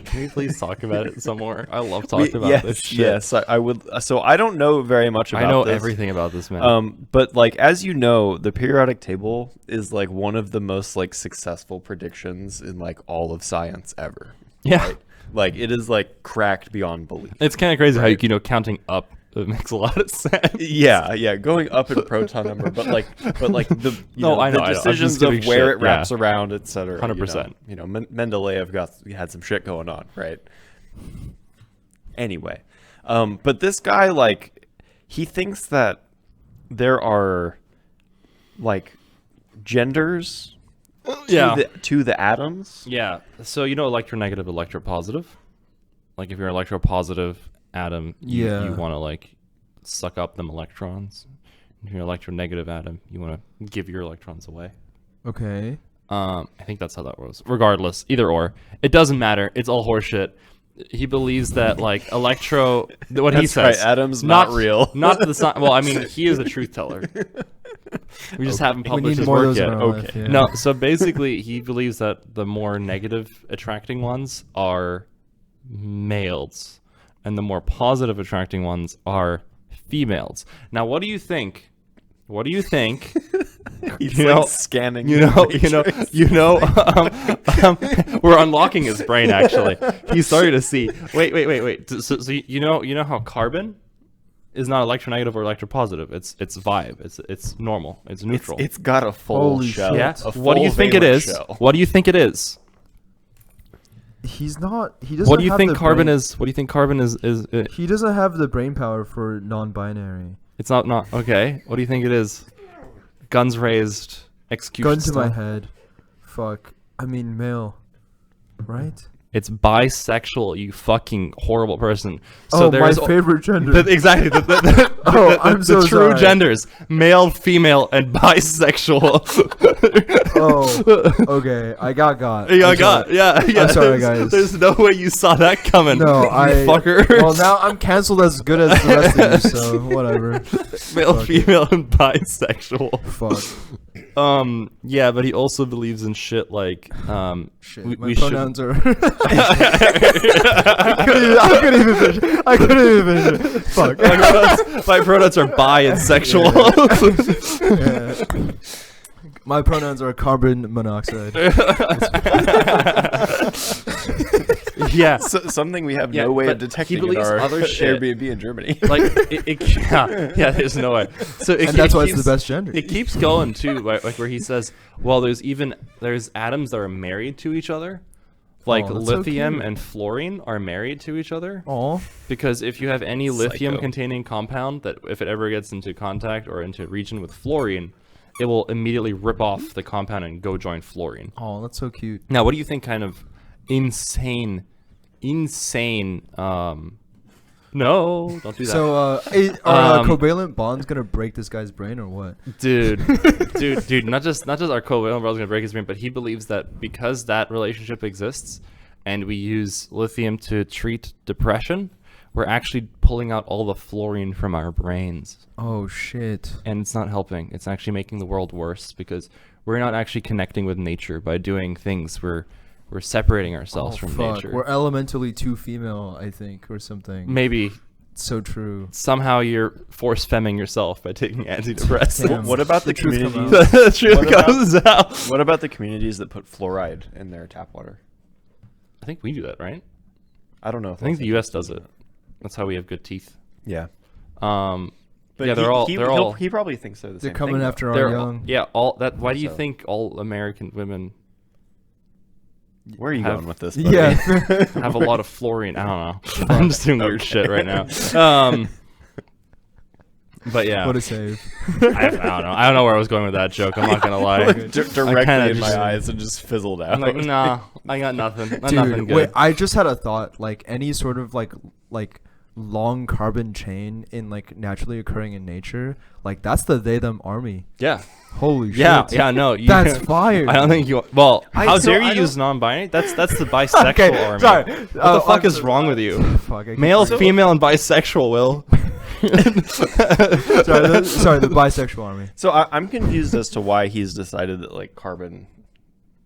Can we please talk about it some more? I love talking about yes, this shit. yes, I would. So I don't know very much about I know this. everything about this, man. But like as you know, the periodic table is like one of the most like successful predictions in like all of science ever. yeah. Right? Like it is like cracked beyond belief. It's kind of crazy Right. how, counting up, it makes a lot of sense. Yeah, going up in proton number, but like the No, I know, the I know. I'm decisions just of giving where shit, it wraps yeah. around, etc. 100%. Mendeleev had some shit going on, right? Anyway, but this guy like he thinks that there are like genders to the atoms. Yeah. So electronegative, electropositive. Like if you're an electropositive atom, Yeah. you want to like suck up them electrons. If you're an electronegative atom, you want to give your electrons away. okay. I think that's how that was. Regardless, either or, it doesn't matter. It's all horseshit. He believes that like what he That's says, right, atoms not real. not the sci- Well, I mean, he is a truth teller. We just haven't We published need his more of work those in yet. our life, yeah. No, so basically, he believes that the more negative attracting ones are males, and the more positive attracting ones are females. Now, what do you think? What do you think? He's You like know- scanning. You the know, matrix. we're unlocking his brain. Actually, he's starting to see. Wait. So you know how carbon is not electronegative or electropositive. It's vibe. It's normal. It's neutral. It's got a full Holy shell. shit. yeah. A What do you full think it valence is? shell. What do you think it is? He's not. He doesn't. What do you have think the carbon brain- is? What do you think carbon is? He doesn't have the brain power for non-binary. It's not okay. What do you think it is? Guns raised, execution. Gun to my style. head. Fuck. I mean, male. Right? It's bisexual, you fucking horrible person. So my there's favorite gender. exactly I'm so the true sorry. genders: male, female, and bisexual. Oh, okay. I got. Yeah, I'm sorry. yeah. I'm sorry, there's, guys. There's no way you saw that coming. No, you I. fucker. Well, now I'm canceled as good as the rest of you, so whatever. Male, Fuck it. female, and bisexual. Fuck. Yeah, but he also believes in shit like Shit. we, My we pronouns are. I couldn't even finish it. Fuck. my pronouns are bi and sexual. Yeah. My pronouns are carbon monoxide. Yeah. So, something we have Yeah, no way but of he detecting in believes our other shit. Airbnb in Germany. Like yeah, there's no way. So And that's why it's the best gender. It keeps going too, like where he says, well, there's atoms that are married to each other, like Oh, that's so lithium cute. and fluorine are married to each other. Aw. Because if you have any lithium Psycho. containing compound that if it ever gets into contact or into region with fluorine, it will immediately rip off the compound and go join fluorine. Oh, that's so cute. Now, what do you think kind of insane no, don't do that. So, are Um, covalent bonds gonna break this guy's brain or what? dude, not just our covalent brother's gonna break his brain, but he believes that because that relationship exists and we use lithium to treat depression, we're actually pulling out all the fluorine from our brains. Oh shit. And it's not helping. It's actually making the world worse because we're not actually connecting with nature by doing things. We're separating ourselves from fuck. nature. We're elementally too female, I think, or something. Maybe So true. somehow you're force femming yourself by taking antidepressants. Damn. What about the truth come communities? out. The truth What about- comes out. What about the communities that put fluoride in their tap water? I think we do that, right? I don't know. If I think that's the U.S. does interesting. it. That's how we have good teeth. Yeah. But But yeah, they're all he probably thinks they're the They're same coming thing, though. after our they're young. yeah. All that. Why do you So- think all American women Where are you have- going with this? Buddy? Yeah. have a lot of fluorine? I don't know. I'm just doing weird shit right now. But yeah, What a save. I don't know. I don't know where I was going with that joke. I'm not gonna lie. Directly kinda in just- my eyes and just fizzled out. I'm like, nah, I got nothing. Nothing Dude, good. wait, I just had a thought. Like any sort of like long carbon chain in like naturally occurring in nature, like that's the they them army. Yeah. Holy Yeah, shit. yeah, no. You, That's fire. I don't think you. Well, how so dare I you don't- use non-binary? That's the bisexual Okay, army. sorry. What the fuck I'm is so- wrong with you? Fuck, I keep Male, forgetting. female, and bisexual. Will. Sorry, the bisexual army. So I'm confused as to why he's decided that like carbon.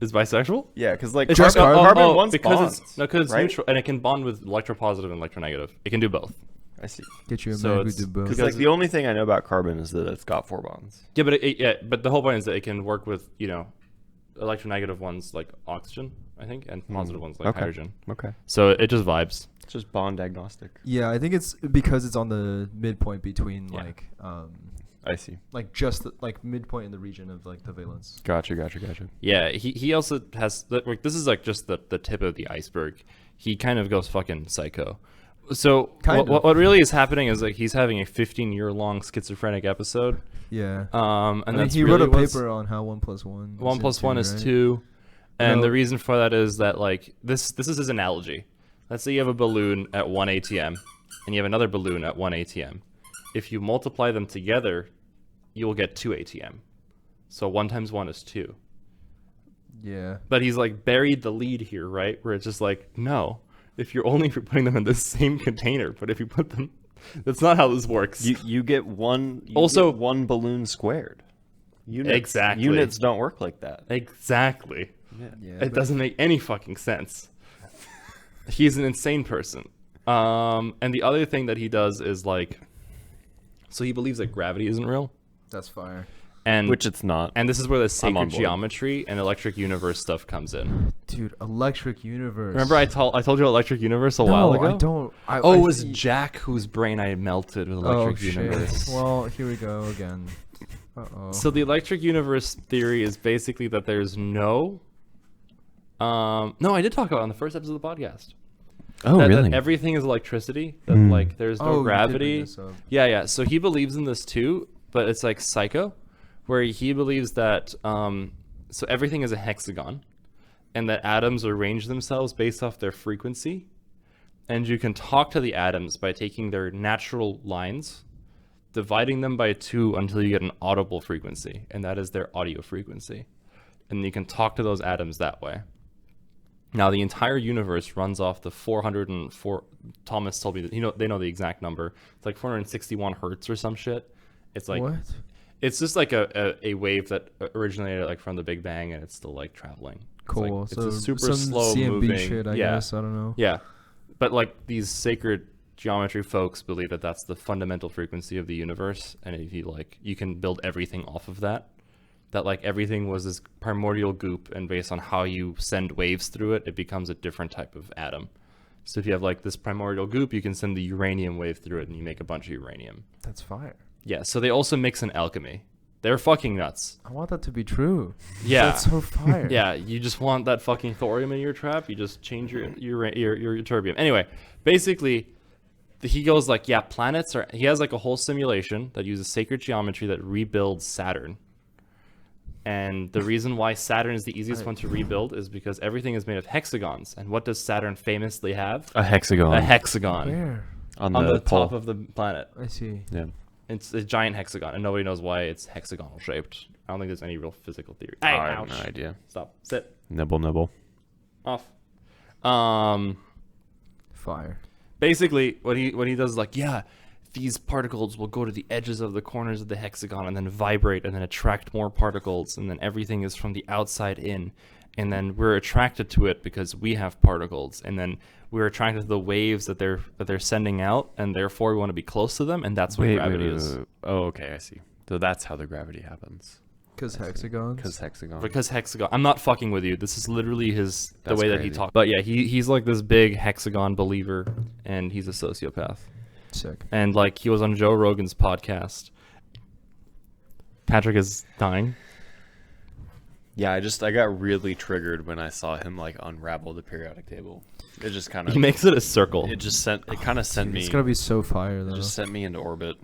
Is bisexual? Yeah, because like It's just carbon, carbon? carbon wants because bonds, it's because right? neutral and it can bond with electropositive and electronegative. It can do both. I see. Get you a So man who it's- did both. Because Because like the only thing I know about carbon is that it's got 4 bonds. Yeah, but the whole point is that it can work with electronegative ones like oxygen, I think, and positive ones like Okay. hydrogen. Okay. So it just vibes. It's just bond agnostic. Yeah, I think it's because it's on the midpoint between Yeah. I see. like just the, like midpoint in the region of like the valence. Gotcha. Yeah, he also has like this is like just the tip of the iceberg. He kind of goes fucking psycho. So Kind of. what really is happening is like he's having a 15-year-long schizophrenic episode. Yeah. And I mean, that's he wrote a really what's- paper on how 1 + 1. 1 + 1 is right? 2, and No. the reason for that is that like this is his analogy. Let's say you have a balloon at 1 ATM, and you have another balloon at 1 ATM. If you multiply them together, you will get 2 ATM. So 1 × 1 is 2. Yeah. But he's like buried the lead here, right? Where it's just like, no, if you're putting them in the same container, but if you put them, that's not how this works. You get one. You Also- get one balloon squared. Units, Exactly. Units don't work like that. Exactly. Yeah. It doesn't make any fucking sense. He's an insane person. And the other thing that he does is like, so he believes that gravity isn't real, That's fire. and Which it's not. and this is where the I'm on sacred board. geometry and electric universe stuff comes in. Dude, Electric Universe. Remember I told you Electric Universe a while ago? I don't. Oh, I it was see- Jack whose brain I melted with Oh, Electric shit. Universe. Well, here we go again. Uh-oh. So the Electric Universe theory is basically that there's no. No, I did talk about it on the first episode of the podcast. Oh, That everything is electricity. That like there's no Oh, you did bring gravity. this up. Yeah. So he believes in this too, but it's like psycho, where he believes that so everything is a hexagon, and that atoms arrange themselves based off their frequency. And you can talk to the atoms by taking their natural lines, dividing them by 2 until you get an audible frequency, and that is their audio frequency. And you can talk to those atoms that way. Now, the entire universe runs off the 404. Thomas told me that they know the exact number. It's like 461 hertz or some shit. It's like What? it's just like a wave that originated like from the Big Bang, and it's still like traveling. Cool. It's, So like, it's a super some slow CMB moving shit, I guess. I don't know. Yeah, but like these sacred geometry folks believe that that's the fundamental frequency of the universe, and if you can build everything off of that. That like everything was this primordial goop, and based on how you send waves through it, it becomes a different type of atom. So if you have like this primordial goop, you can send the uranium wave through it, and you make a bunch of uranium. That's fire. Yeah. So they also mix in alchemy. They're fucking nuts. I want that to be true. Yeah. That's so fire. Yeah, you just want that fucking thorium in your trap. You just change your terbium. Anyway, basically, he goes like, yeah, planets are. He has like a whole simulation that uses sacred geometry that rebuilds Saturn. And the reason why Saturn is the easiest one to rebuild is because everything is made of hexagons. And what does Saturn famously have? A hexagon. A hexagon Where? on on the pole. top of the planet. I see. Yeah. It's a giant hexagon, and nobody knows why it's hexagonal shaped. I don't think there's any real physical theory. I Hey, have no ouch. idea. Stop. Sit. Nibble. Off. Fire. Basically, what he does is like, yeah, these particles will go to the edges of the corners of the hexagon and then vibrate and then attract more particles, and then everything is from the outside in, and then we're attracted to it because we have particles, and then we're attracted to the waves that they're sending out, and therefore we want to be close to them, and that's what gravity is. Oh, okay, I see. So that's how the gravity happens. Because hexagons? Because hexagon. Because hexagon. I'm not fucking with you. This is literally the That's way that he crazy. talks. But yeah, he's like this big hexagon believer, and he's a sociopath. Sick. And like he was on Joe Rogan's podcast. Patrick is dying. Yeah, I got really triggered when I saw him like unravel the periodic table. It just kind of He makes it a circle. it kind of sent me. It's gonna be so fire It though. just sent me into orbit.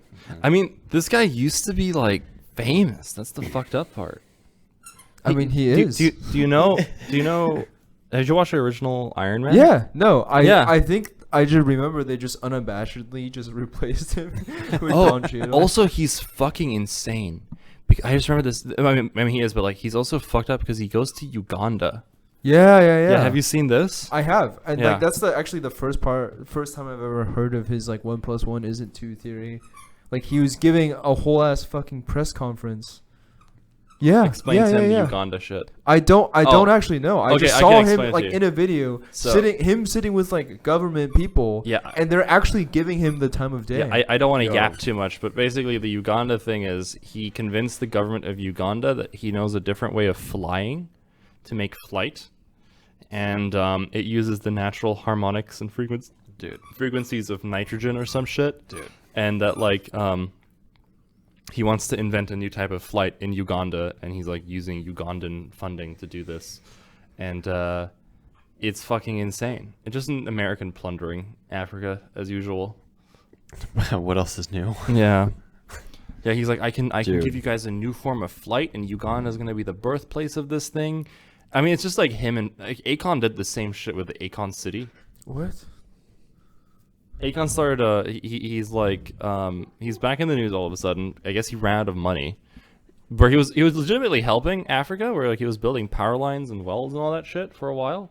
I mean, this guy used to be like famous. That's the fucked up part. I mean, he Do, is. do, do you know? Do you know? Did you watch the original Iron Man? Yeah. No. Yeah. I think I just remember they just unabashedly just replaced him with Oh, Don Cheadle. also he's fucking insane. I just remember this. I mean, he is, but like he's also fucked up because he goes to Uganda. Yeah. Have you seen this? I have, and Yeah. like that's actually the first time I've ever heard of his like 1+1 isn't 2 theory. Like he was giving a whole ass fucking press conference. Yeah, Explain to him yeah. the Uganda shit. I don't actually know. I Okay, just I saw can him explain it like to you. in a video So- sitting with like government people. Yeah. and they're actually giving him the time of day. Yeah, I don't want to Yo. yap too much, but basically the Uganda thing is he convinced the government of Uganda that he knows a different way of flying to make flight, and it uses the natural harmonics and frequencies of nitrogen or some shit, Dude. and that like he wants to invent a new type of flight in Uganda, and he's like using Ugandan funding to do this, and it's fucking insane. It's just an American plundering Africa as usual. What else is new? Yeah. Yeah, he's like, I can Dude. give you guys a new form of flight, and Uganda is going to be the birthplace of this thing. I mean, it's just like him and like, Akon did the same shit with the Akon City. What? Akon started he's like he's back in the news all of a sudden. I guess he ran out of money. Where he was legitimately helping Africa, where like he was building power lines and wells and all that shit for a while.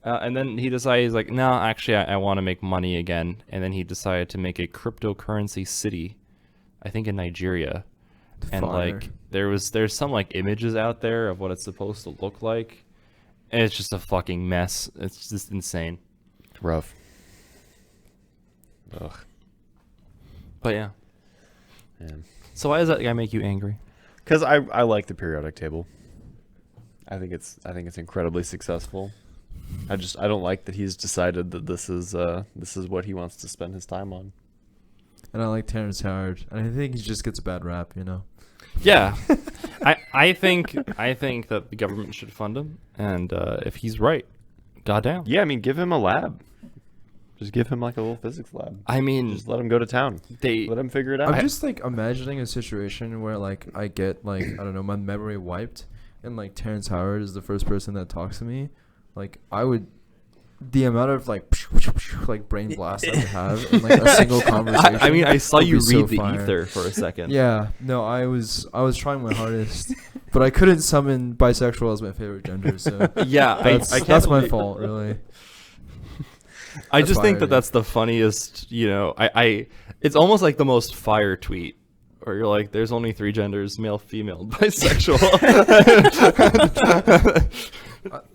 And then he decided, he's like, no, actually I want to make money again. And then he decided to make a cryptocurrency city, I think in Nigeria. And Fire. like there's some like images out there of what it's supposed to look like. And it's just a fucking mess. It's just insane. Rough. Ugh. But yeah. Man. So why does that guy make you angry? Because I like the periodic table. I think it's incredibly successful. I don't like that he's decided that this is what he wants to spend his time on. And I like Terrence Howard, and I think he just gets a bad rap, you know. Yeah. I think that the government should fund him, and if he's right, goddamn. Yeah, I mean, give him a lab. Just give him like a little physics lab. I mean, Just let him go to town. they Let him figure it out. I'm just like imagining a situation where like I get like I don't know my memory wiped, and like Terrence Howard is the first person that talks to me. Like I would, the amount of like brain blast I would have in like a single conversation. I mean, I saw would you be so read the fire. ether for a second. Yeah, no, I was trying my hardest, but I couldn't summon bisexual as my favorite gender. So Yeah, that's, I can't that's my believe- fault, really. I That's just think that fire. that's the funniest, you know, it's almost like the most fire tweet where you're like, there's only 3 genders, male, female, bisexual.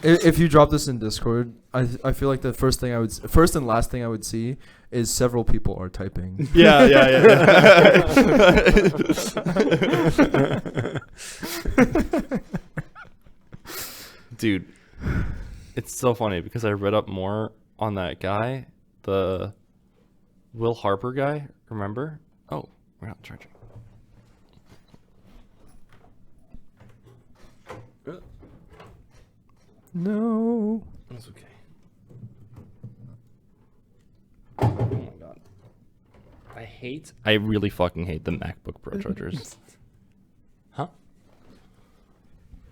If you drop this in Discord, I feel like the first and last thing I would see is several people are typing. yeah. Dude, it's so funny because I read up more on that guy, the Will Harper guy, remember? Oh, we're not charging. No. That's okay. Oh my god. I really fucking hate the MacBook Pro chargers. Huh?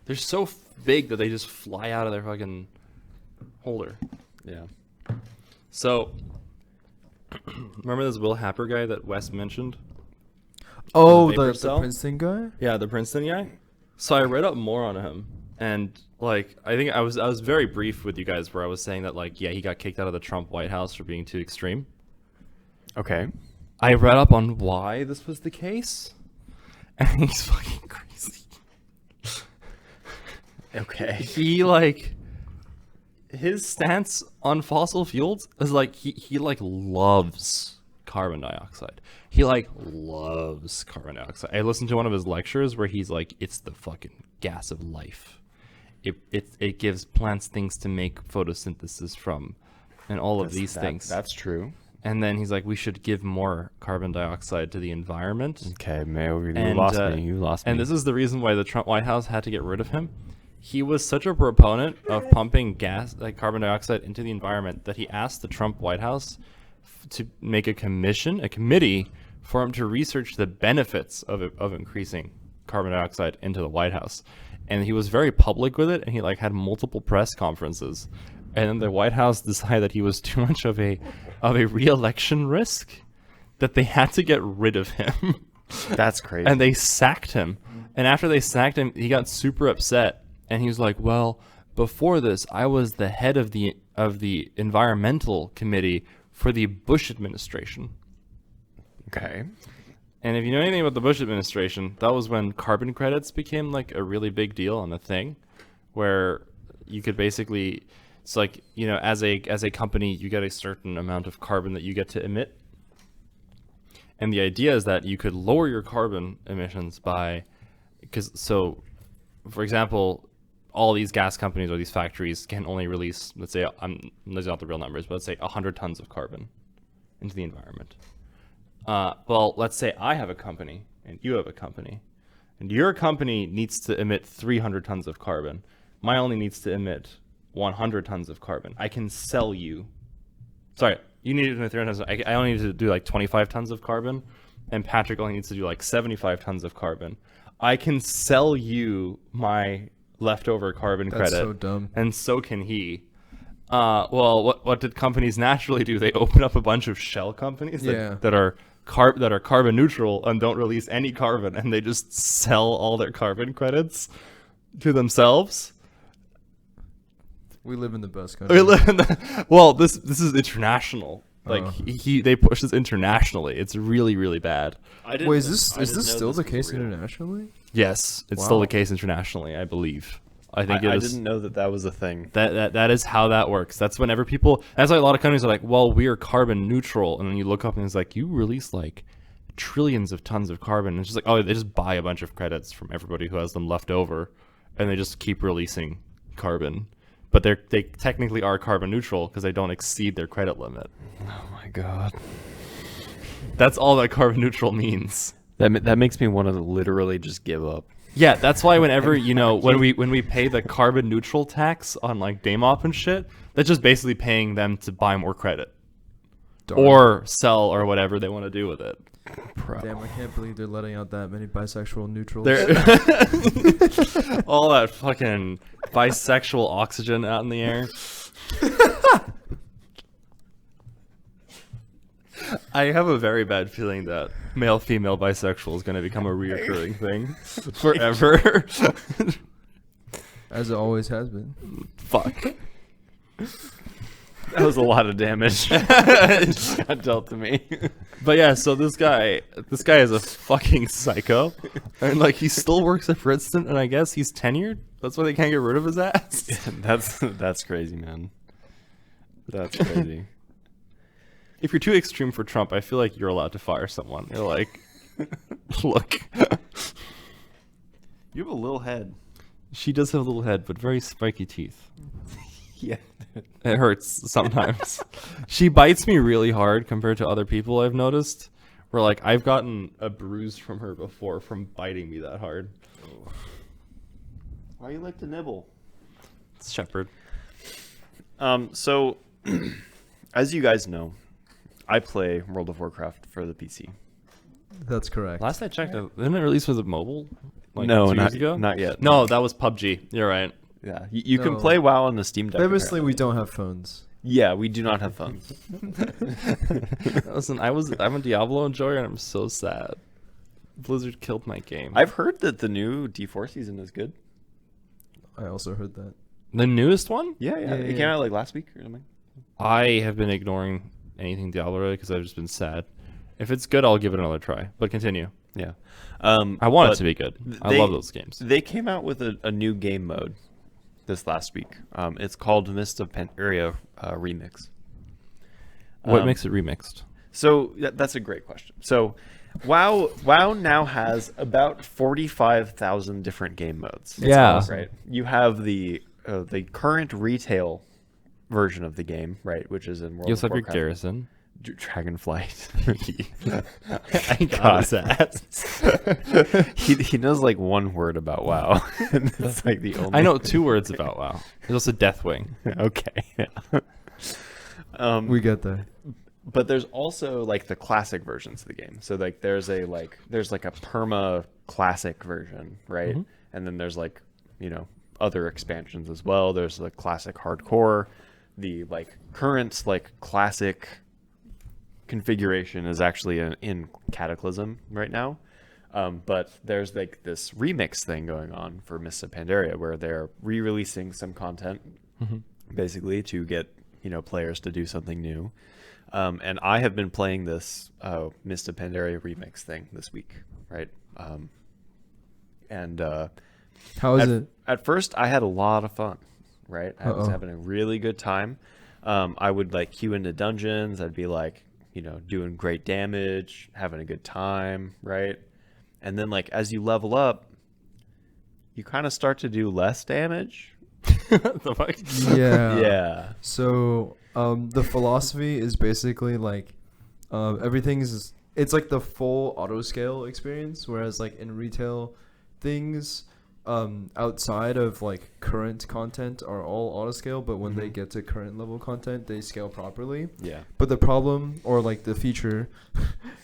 They're so big that they just fly out of their fucking holder. Yeah. So, remember this Will Happer guy that Wes mentioned? Oh, vapor the cell? Princeton guy. Yeah, the Princeton guy. So I read up more on him, and like I think I was very brief with you guys where I was saying that like yeah he got kicked out of the Trump White House for being too extreme. Okay. I read up on why this was the case, and he's fucking crazy. Okay. He like his stance on fossil fuels is like he like loves carbon dioxide. He like loves carbon dioxide. I listened to one of his lectures where he's like, it's the fucking gas of life. It gives plants things to make photosynthesis from, and all of these things. That's true. And then he's like, we should give more carbon dioxide to the environment. Okay, Mayo, you And, lost me. You lost me. And this is the reason why the Trump White House had to get rid of him. He was such a proponent of pumping gas, like carbon dioxide, into the environment that he asked the Trump White House to make a committee, for him to research the benefits of increasing carbon dioxide into the White House. And he was very public with it, and he like had multiple press conferences. And then the White House decided that he was too much of a re-election risk, that they had to get rid of him. That's crazy. And they sacked him. And after they sacked him, he got super upset. And he was like, well, before this, I was the head of the environmental committee for the Bush administration. Okay. And if you know anything about the Bush administration, that was when carbon credits became like a really big deal and a thing, where you could basically, it's like, you know, as a company, you get a certain amount of carbon that you get to emit. And the idea is that you could lower your carbon emissions by, for example, all these gas companies or these factories can only release, let's say, those are not the real numbers, but let's say 100 tons of carbon into the environment. Well, let's say I have a company and you have a company, and your company needs to emit 300 tons of carbon. Mine only needs to emit 100 tons of carbon. I can sell you. Sorry, you need to emit 300 tons. I only need to do like 25 tons of carbon, and Patrick only needs to do like 75 tons of carbon. I can sell you my leftover carbon That's credit. so dumb. And so can he. Well, what did companies naturally do? They open up a bunch of shell companies that are carbon neutral and don't release any carbon, and they just sell all their carbon credits to themselves. We live in the best country. Well, this is international. Like Oh. they push this internationally. It's really, really bad. Wait, is this still the case internationally? Yes, it's still Wow. the case internationally, I believe. I think I it is. didn't know that was a thing. That is how that works. That's whenever people. That's why a lot of companies are like, "Well, we are carbon neutral," and then you look up and it's like, "You release like trillions of tons of carbon." And it's just like, oh, they just buy a bunch of credits from everybody who has them left over, and they just keep releasing carbon. But they technically are carbon neutral because they don't exceed their credit limit. Oh my god. That's all that carbon neutral means. That makes me want to literally just give up. Yeah, that's why whenever, you know, when we pay the carbon neutral tax on like Daymop and shit, that's just basically paying them to buy more credit. Darn. or sell or whatever they want to do with it. Damn, I can't believe they're letting out that many bisexual neutrals. All that fucking bisexual oxygen out in the air. I have a very bad feeling that male-female bisexual is going to become a reoccurring thing forever. As it always has been. Fuck. That was a lot of damage. Got dealt to me. But yeah, so this guy is a fucking psycho, and like he still works at Princeton, and I guess he's tenured. That's why they can't get rid of his ass. That's crazy, man. That's crazy. If you're too extreme for Trump, I feel like you're allowed to fire someone. You're like, look, You have a little head. she does have a little head, but very spiky teeth. Yeah. It hurts sometimes. She bites me really hard compared to other people I've noticed. Where like I've gotten a bruise from her before from biting me that hard. Why you like to nibble? It's Shepherd. So, as you guys know, I play World of Warcraft for the PC. That's correct. Last I checked, didn't it release with a mobile? Like No, 2 not- years ago? not yet. No, that was PUBG. You're right. Yeah, you can No. play WoW on the Steam Deck. Famously, apparently. we don't have phones. Yeah, we do not have phones. Listen, I'm a Diablo enjoyer, and I'm so sad. Blizzard killed my game. I've heard that the new D4 season is good. I also heard that. The newest one? Yeah, Yeah, it came yeah. out like last week or something. I have been ignoring anything Diablo related because I've just been sad. If it's good, I'll give it another try. But continue. Yeah. I want it but to be good. I they- love those games. They came out with a new game mode this last week. It's called Mist of Pandaria Remix. What makes it remixed? So that's a great question. So WoW now has about 45,000 different game modes. Yeah. Right. You have the current retail version of the game, right, which is in World You also of have your Warcraft. Garrison. Dragonflight. I got his ass. he knows like one word about WoW. And it's like the only. I know 2 words about WoW. There's also Deathwing. Okay. Yeah. We get there. But there's also like the classic versions of the game. So like there's a perma classic version, right? Mhm. And then there's like, other expansions as well. There's the classic hardcore. The like current like classic configuration is actually in Cataclysm right now. But there's like this remix thing going on for Mists of Pandaria where they're re-releasing some content basically to get, players to do something new. And I have been playing this Mist of Pandaria remix thing this week, right? How is it? At first, I had a lot of fun, right? I was Uh-oh. having a really good time. I would like queue into dungeons. I'd be like, doing great damage, having a good time, right? And then like as you level up, you kind of start to do less damage. What the fuck? Yeah. Yeah. So the philosophy is basically like it's like the full auto scale experience, whereas like in retail things outside of like current content are all auto scale, but when they get to current level content they scale properly. Yeah. But the problem or like the feature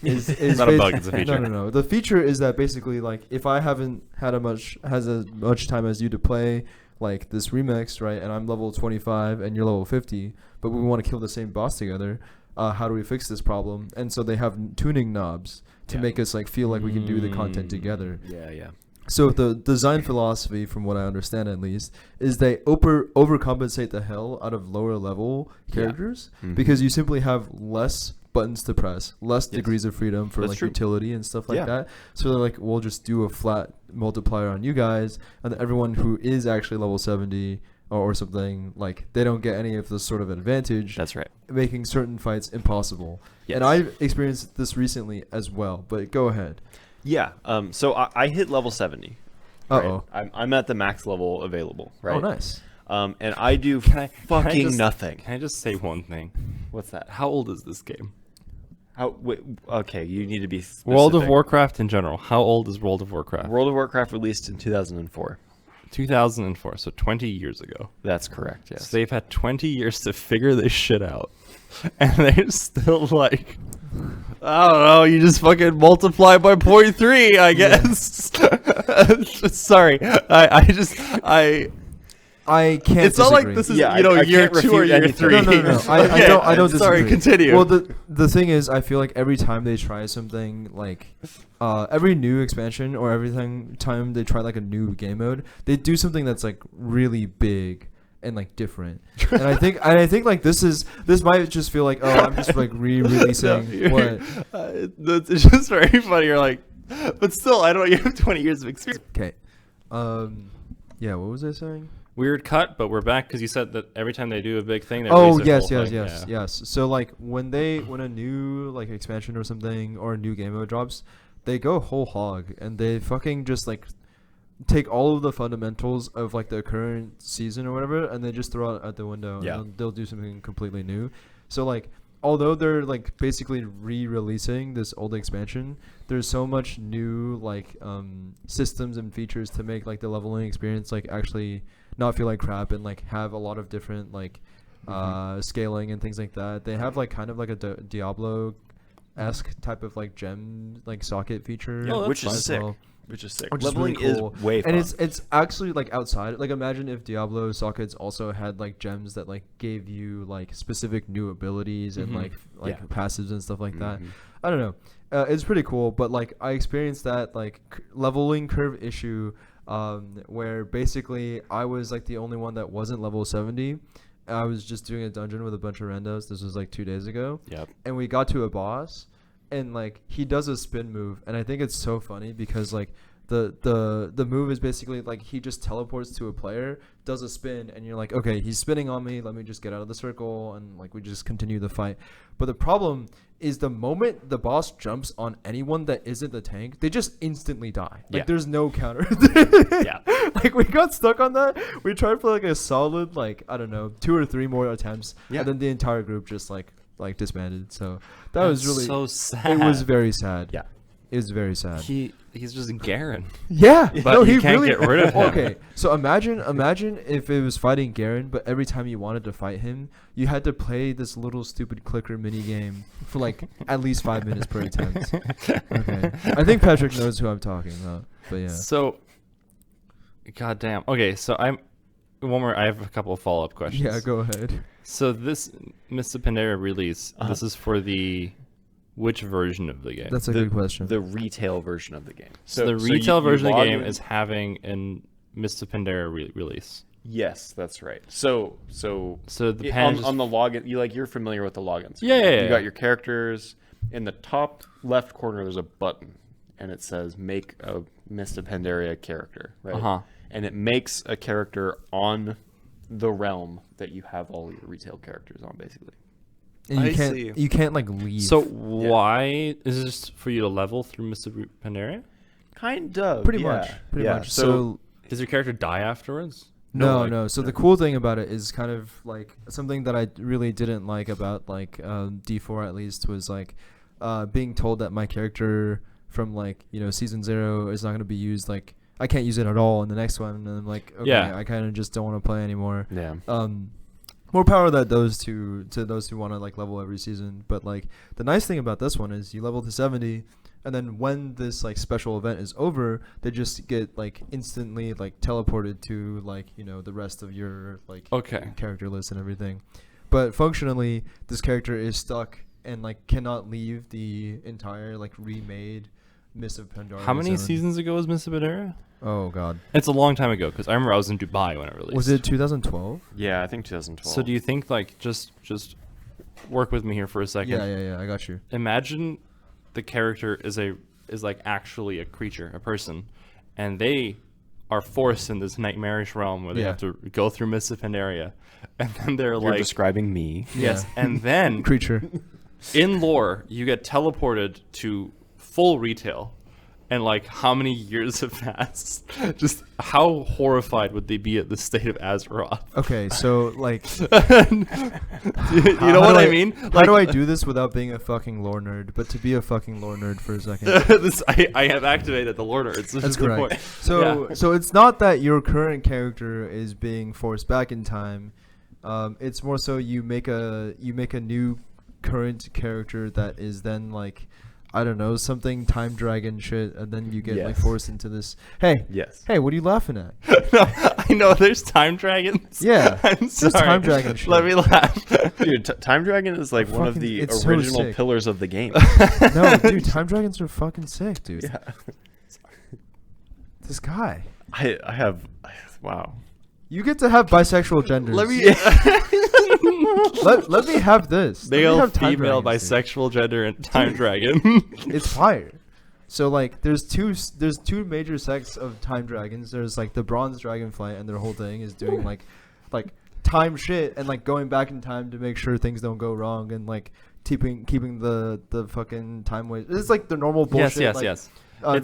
is Not a bug, it's a feature. No. The feature is that basically like if I haven't had as much time as you to play like this remix, right, and I'm level 25 and you're level 50, but we want to kill the same boss together, how do we fix this problem? And so they have tuning knobs to Yeah. make us like feel like we can do the content together. Yeah. So the design philosophy, from what I understand at least, is they overcompensate the hell out of lower level characters Mhm. because you simply have less buttons to press, less degrees of freedom for That's like true. utility and stuff like Yeah. that. So they're like, we'll just do a flat multiplier on you guys, and then everyone who is actually level 70 or something, like they don't get any of this sort of advantage, That's right. making certain fights impossible. Yes. And I've experienced this recently as well, but go ahead. Yeah. So I hit level 70. right? Uh-oh. I'm at the max level available, right? Oh, nice. And I do Can I fucking just- nothing. Can I just say one thing? What's that? How old is this game? Okay, you need to be specific. World of Warcraft in general. How old is World of Warcraft? World of Warcraft released in 2004. 2004, so 20 years ago. That's correct. Yes. So they've had 20 years to figure this shit out. And they're still like, I don't know, you just fucking multiply by 0.3, I guess. Sorry. I can't It's not disagree. like this is, Yeah, you know, I year can't 2 or refute year anything. 3. No. I don't disagree. Sorry, continue. Well, the thing is, I feel like every time they try something like, every new expansion or time they try like a new game mode, they do something that's like really big and like different. And I think like this might just feel like, oh, I'm just like re-releasing what. It's just very funny. You're like, but still, I don't. You have 20 years of experience. Okay. Yeah. What was I saying? Weird cut, but we're back because you said that every time they do a big thing, they Oh release yes, their whole yes, thing. yes, yes. So like when a new like expansion or something or a new game mode drops, they go whole hog and they fucking just like take all of the fundamentals of like the current season or whatever and they just throw it out the window. Yeah. And they'll do something completely new. So like although they're like basically re-releasing this old expansion, there's so much new like systems and features to make like the leveling experience like actually not feel like crap and like have a lot of different like scaling and things like that. They have like kind of like a Diablo-esque type of like gem like socket feature. Yeah, which as is sick. well. Which is sick. Which is Leveling really cool. is way fun. And it's actually like outside. Like imagine if Diablo sockets also had like gems that like gave you like specific new abilities and like Yeah. passives and stuff like that. Mhm. I don't know. It's pretty cool, but like I experienced that like leveling curve issue where basically I was like the only one that wasn't level 70. I was just doing a dungeon with a bunch of randos. This was like 2 days ago. Yep. And we got to a boss and like he does a spin move and I think it's so funny because like the move is basically like he just teleports to a player, does a spin, and you're like, okay, he's spinning on me, let me just get out of the circle, and like we just continue the fight. But the problem is the moment the boss jumps on anyone that isn't the tank, they just instantly die. Like Yeah. there's no counter. Yeah. Like we got stuck on that. We tried for like a solid like I don't know 2 or 3 more attempts, Yeah. and then the entire group just like disbanded. So that was really so sad. it was very sad. Yeah. It was very sad. He's just Garen. Yeah, But no, you he can't really. get rid of him. Okay, so imagine if it was fighting Garen, but every time you wanted to fight him, you had to play this little stupid clicker mini game for like at least 5 minutes per attempt. Okay, I think Patrick knows who I'm talking about, but yeah. So, goddamn. Okay, so I have a couple of follow-up questions. Yeah, go ahead. So this Mists of Pandaria release, Uh-huh. this is for which version of the game? That's a good question. The retail version of the game. So the you- retail you version of the log game in- is having an Mists of Pandaria release. Yes, that's right. So So the on, pan just- on the login, you're familiar with the login screen. Yeah, yeah, You yeah. got your characters in the top left corner. There's a button, and it says "Make a Mist of Pandaria character." Right. Uh-huh. And it makes a character on the realm that you have all your retail characters on, basically. And you I can't see. you can't like leave. So why is this for you to level through Mists of Pandaria? Kind of. pretty much. So Does your character die afterwards? No, like- no. So the cool thing about it is kind of like something that I really didn't like about like D4 at least was like being told that my character from like season 0 is not going to be used. Like I can't use it at all in the next one, and I'm like, okay, Yeah. I kind of just don't want to play anymore. Yeah. More power to those who want to like level every season. But like the nice thing about this one is you level to 70. And then when this like special event is over, they just get like instantly like teleported to like the rest of your like Okay. character list and everything. But functionally, this character is stuck and like cannot leave the entire like remade Mists of Pandaria. How many 7. seasons ago was Mists of Pandaria? Oh God, It's a long time ago because I remember I was in Dubai when it released. was it 2012? Yeah, I think 2012. So do you think like just work with me here for a second? Yeah. I got you. Imagine the character is like actually a creature, a person, and they are forced in this nightmarish realm where they Yeah. have to go through Mists of Pandaria, and then they're You're like, describing me. yes, Yeah. and then Creature. in lore you get teleported to full retail, and like how many years have passed, just how horrified would they be at the state of Azeroth? Okay, so like, you know what I mean? How do I do this without being a fucking lore nerd? But to be a fucking lore nerd for a second. I have activated the lore nerds. That's correct. So Yeah. so it's not that your current character is being forced back in time. It's more so you make a new current character that is then like, I don't know, something time dragon shit, and then you get like Yes. forced into this. Hey, Yes. hey, what are you laughing at? No, I know there's time dragons. Yeah, I'm there's sorry. time dragon shit. Let me laugh. Dude, Time Dragon is like one of Fucking- the it's so original sick. pillars of the game. No, dude, time dragons are fucking sick, dude. Yeah. This guy. I have. Wow. You get to have bisexual genders. Let me. let me have this. Let me Male, have time female, dragons, dude. bisexual, gender, and time dragon. It's fire. So like, there's two major sects of time dragons. There's like the bronze dragonflight, and their whole thing is doing like time shit and like going back in time to make sure things don't go wrong and like keeping the fucking time waste. It's like the normal bullshit. yes, like, yes.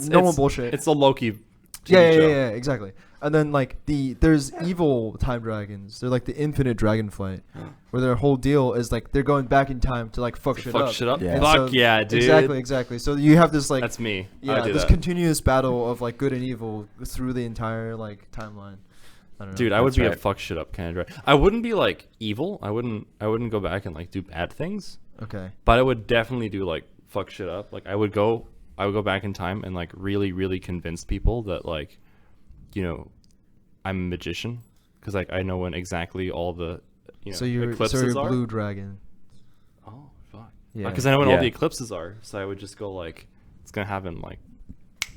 Normal bullshit. It's the Loki. TV yeah, show. exactly. And then like there's evil time dragons. They're like the infinite dragonflight, where their whole deal is like they're going back in time to like fuck shit up. Yeah. And Fuck yeah, dude. Exactly. So you have this like That's me. I yeah, do this that. continuous battle of like good and evil through the entire like timeline. I don't know. Dude, I would That's be a right. fuck shit up kind of dragon. I wouldn't be like evil. I wouldn't go back and like do bad things. Okay. But I would definitely do like fuck shit up. Like I would go back in time and like really, really convince people that like, you know, I'm a magician because like I know when exactly all the So you're eclipses are. blue dragon. Oh fuck. Yeah. Because I know when all Yeah. the eclipses are. So I would just go like, it's gonna happen like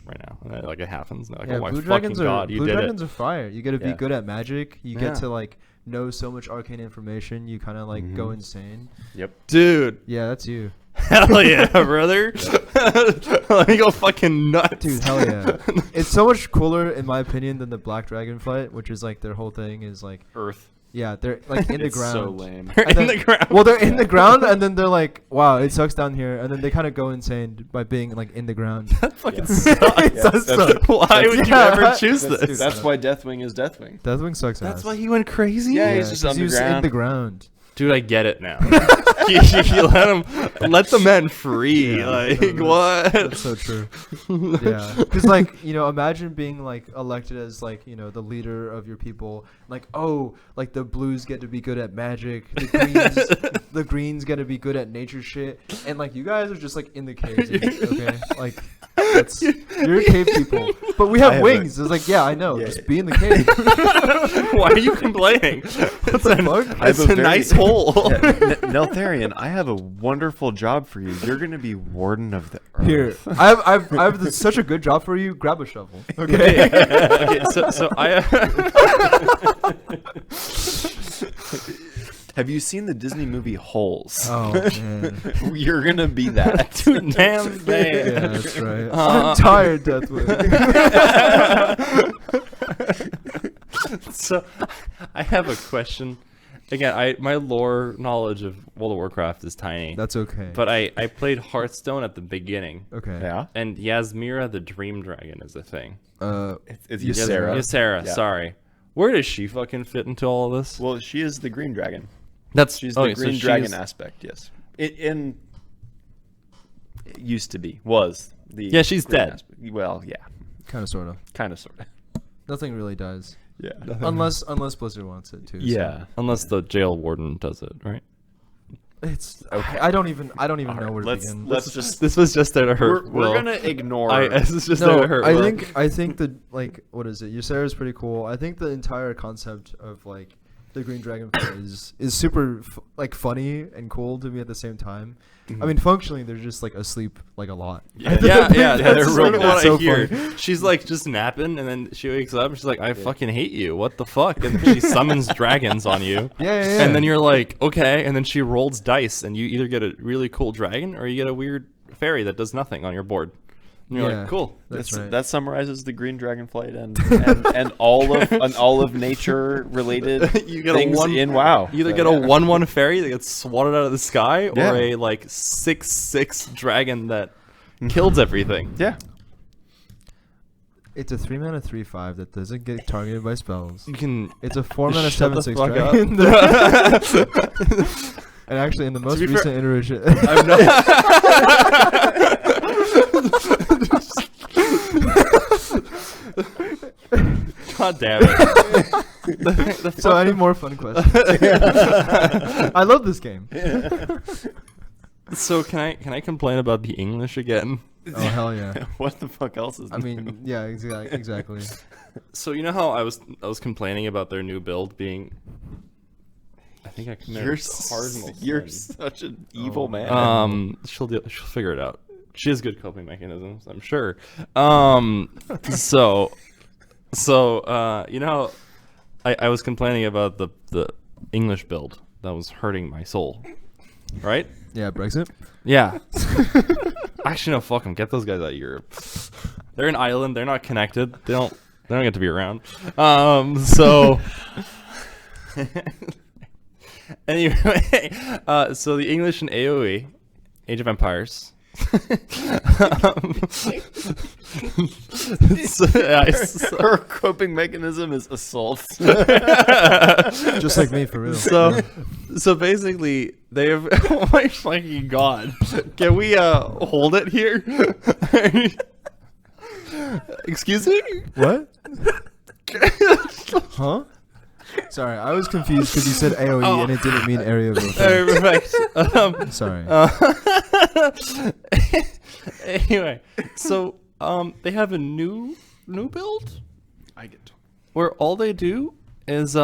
right now. And then, like it happens. And, like, Yeah, oh my blue fucking dragons god, are you blue did dragons it. are fire. You got to be Yeah. good at magic. You Yeah. get to like know so much arcane information. You kind of like go Mhm. insane. Yep. Dude. Yeah, that's you. Hell yeah, brother. Let me go fucking nuts. Dude, hell yeah. It's so much cooler in my opinion than the black dragon fight, which is like their whole thing is like, Earth. yeah, they're like in the It's ground. so lame. They're And in then- the ground. Well, they're in the ground, and then they're like, "Wow, it sucks down here," and then they kind of go insane by being like in the ground. That fucking Yeah. sucks. It does suck. Why would you yeah, ever right? choose That's- this? dude, That's why Deathwing is Deathwing. Deathwing sucks. That's ass. why he went crazy? Yeah, he's just 'cause he was in underground. the ground. Dude, I get it now. you let the men free. Yeah, like that's- what? That's so true. Yeah, because like imagine being like elected as like the leader of your people. Like like the blues get to be good at magic. The greens get to be good at nature shit, and like you guys are just like in the caves. Okay, like you're cave people, but we I have have wings. It's like I know, Yeah. just be in the cave. Why are you complaining? It's the a, fuck? I have it's a very- nice hole. Yeah, Neltharion, I have a wonderful job for you. You're gonna be warden of the earth. Here, I have such a good job for you. Grab a shovel. Okay. Okay, so I Have you seen the Disney movie Holes? Oh man. You're gonna be that. Dude, damn man. Yeah, that's right. Uh, I'm tired, Deathwing. So I have a question. Again, my lore knowledge of World of Warcraft is tiny. That's okay. But I played Hearthstone at the beginning. okay. Yeah. And Yasmira the Dream Dragon is a thing. It's Ysera. Ysera. Ysera, Yeah. sorry. Where does she fucking fit into all of this? Well, she is the green dragon. That's She's the okay, so green she's- dragon aspect. Yes. It used to be was the. Yeah, she's green dead. aspect. Well, yeah, Kind of, sort of. kind of, sort of. Nothing really does, Yeah. unless Blizzard wants it too. so. Yeah. Unless the jail warden does it, right? It's Okay. I don't even All know right, where to let's begin. just. This was just there to hurt. We're gonna ignore. This is just there No, to hurt. I Will. think the like what is it? Ysera is pretty cool. I think the entire concept of like the green dragon is super like funny and cool to me at the same time. I mean, functionally, they're just like asleep like a lot. Yeah, yeah, That's that's just, really like, what what's I so hear. funny. She's like just napping, and then she wakes up, and she's like, "I fucking hate you. What the fuck?" And then she summons dragons on you. Yeah. And then you're like, "Okay," and then she rolls dice, and you either get a really cool dragon or you get a weird fairy that does nothing on your board. And you're Yeah. like, "Cool." That's right. That summarizes the green dragonflight and all of nature related You get a things one- in WoW. You either So, get yeah. a 1/1 fairy that gets swatted out of the sky, or Yeah. a like 6/6 dragon that kills everything. Yeah. It's a 3-mana 3/5 that doesn't get targeted by spells. You can. It's a 4-mana Shut the 7/6 fuck dragon. up. And actually, in the most be fair- recent iteration, I'm God damn it. so I need more fun questions. I love this game. So can I complain about the English again? Oh hell yeah! What the fuck else is? I mean, yeah, exactly. So you know how I was complaining about their new build being. I think I committed you're cardinal you're sin. such an evil man. She'll figure it out. She has good coping mechanisms, I'm sure. So you know, I was complaining about the English build that was hurting my soul, right? Yeah, Brexit. Yeah. Actually, no. Fuck them. Get those guys out of Europe. They're an island. They're not connected. They don't get to be around. So. Anyway, so the English in AOE, Age of Empires. Her coping mechanism is assault. Just like me, for real. So basically, they have. Oh my fucking god! Can we hold it here? Excuse me? What? Huh? Sorry, I was confused because you said AOE and it didn't mean area of effect. Perfect. Sorry. Anyway, so they have a new build I get to. where all they do is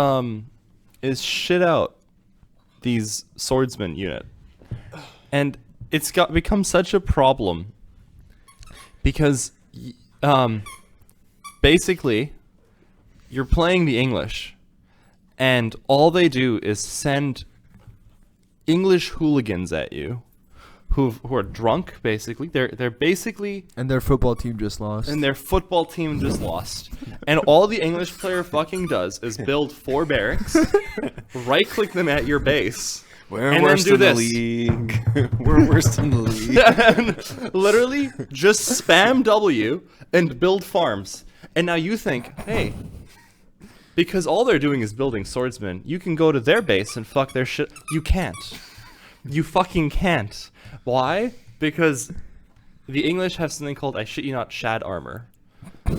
shit out these swordsman unit, and it's become such a problem because basically you're playing the English. And all they do is send English hooligans at you, who are drunk. Basically, they're basically, And their football team just lost. and their football team just lost. And all the English player fucking does is build 4 barracks, right click them at your base, We're and worst then do in this. the league. We're worst in the league. And literally just spam W and build farms. And now you think, hey. Because all they're doing is building swordsmen, you can go to their base and fuck their shit. You can't. You fucking can't. Why? Because the English have something called, I shit you not, Shad armor,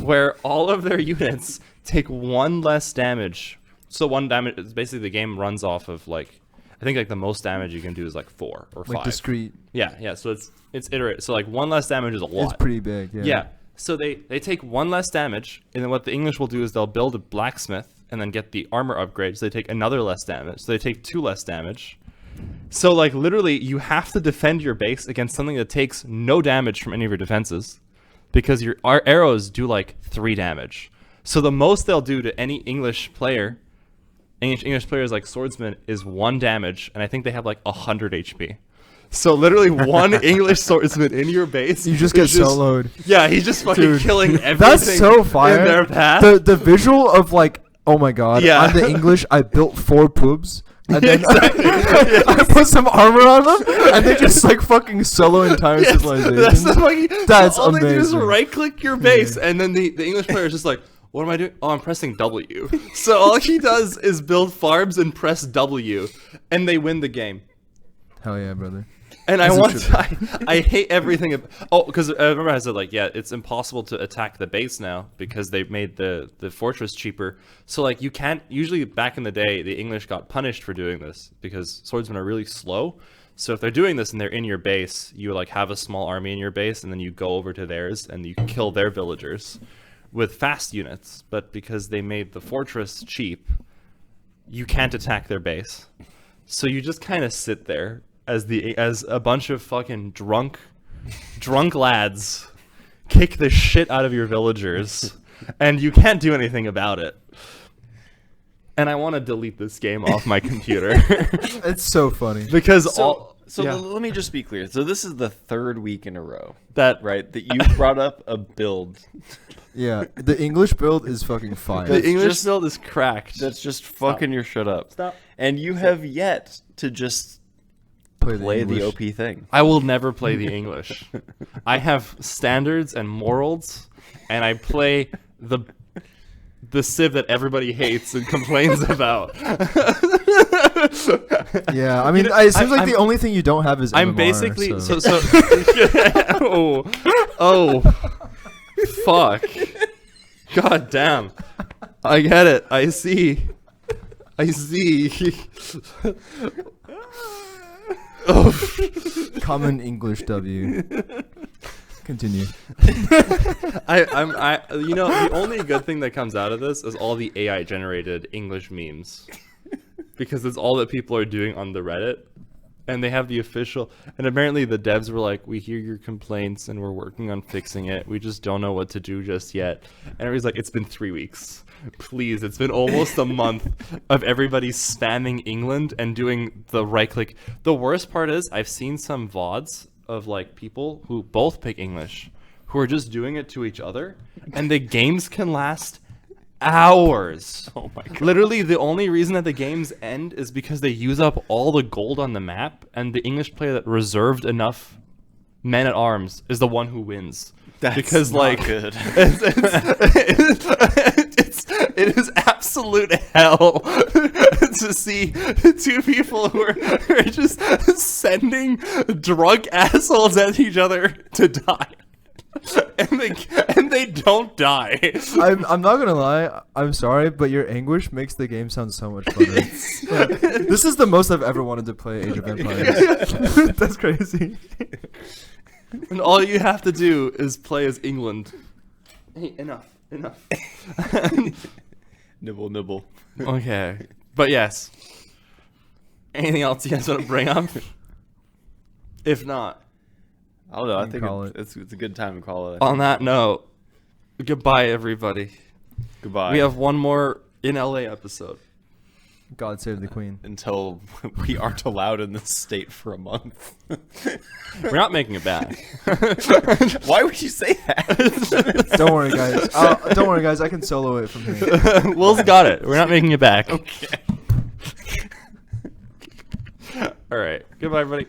where all of their units take 1 less damage. So 1 damage is basically the game runs off of like, I think like the most damage you can do is like 4 or 5. like discrete. Yeah. So it's iterate. So like 1 less damage is a lot. It's pretty big. Yeah. Yeah. So they take 1 less damage, and then what the English will do is they'll build a blacksmith and then get the armor upgrade, so they take another less damage. So they take 2 less damage. So like literally you have to defend your base against something that takes no damage from any of your defenses, because our arrows do like 3 damage. So the most they'll do to any English player, English players like swordsman, is 1 damage, and I think they have like 100 HP. So literally 1 English swordsman in your base. You just get is soloed. Yeah, he's just fucking Dude, killing everything. That's so fire. In their path. The visual of like, oh my god, Yeah. I'm the English. I built 4 pubs. And then Exactly. I put some armor on them, and they just like fucking solo entire Yes, civilizations. that's the fucking, That's so all they do is amazing. right click your base, and then the English player is just like, what am I doing? Oh, I'm pressing W. So all he does is build farms and press W, and they win the game. Hell yeah, brother. And That's I hate everything. Because I remember I said like, yeah, it's impossible to attack the base now because they've made the fortress cheaper. So like you can't. Usually back in the day, the English got punished for doing this because swordsmen are really slow. So if they're doing this and they're in your base, you like have a small army in your base, and then you go over to theirs and you kill their villagers with fast units. But because they made the fortress cheap, you can't attack their base. So you just kind of sit there as a bunch of fucking drunk lads kick the shit out of your villagers, and you can't do anything about it. And I want to delete this game off my computer It's so funny. because So yeah. let me just be clear. So this is the 3rd week in a row, that right? That you brought up a build Yeah, the English build is fucking fire. the That's English just- build is cracked. that's just fucking your shit up. Stop. And you have yet to just play the English. OP thing. I will never play the English. I have standards and morals and I play the Civ that everybody hates and complains about. Yeah, I mean, You know, it seems like I'm- the only thing you don't have is I'm MMR, basically so. oh, fuck. God damn. I get it. I see. Oh. Common English W. Continue. You know, the only good thing that comes out of this is all the AI generated English memes. Because it's all that people are doing on the Reddit. And they have the official, and apparently the devs were like, we hear your complaints and we're working on fixing it. We just don't know what to do just yet. And everybody's like, it's been 3 weeks. Please, it's been almost a month of everybody spamming England and doing the right click. The worst part is I've seen some VODs of like people who both pick English who are just doing it to each other, and the games can last hours. Oh my god. Literally, the only reason that the games end is because they use up all the gold on the map, and the English player that reserved enough men at arms is the one who wins. That's because not like good. It is absolute hell to see two people who are just sending drunk assholes at each other to die. And they don't die. I'm not gonna lie. I'm sorry, but your English makes the game sound so much better. This is the most I've ever wanted to play Age of Empires. That's crazy. And all you have to do is play as England. Hey, enough. Nibble, nibble. Okay. But yes. Anything else you guys want to bring up? If not, I don't know. I can think call it's a good time to call it. on that note, goodbye, everybody. Goodbye. We have one more in LA episode. God save the Queen. Until we aren't allowed in this state for a month. We're not making it back. Why would you say that? Don't worry, guys. Don't worry, guys. I can solo it from here. Will's got it. We're not making it back. Okay. All right. Goodbye, everybody.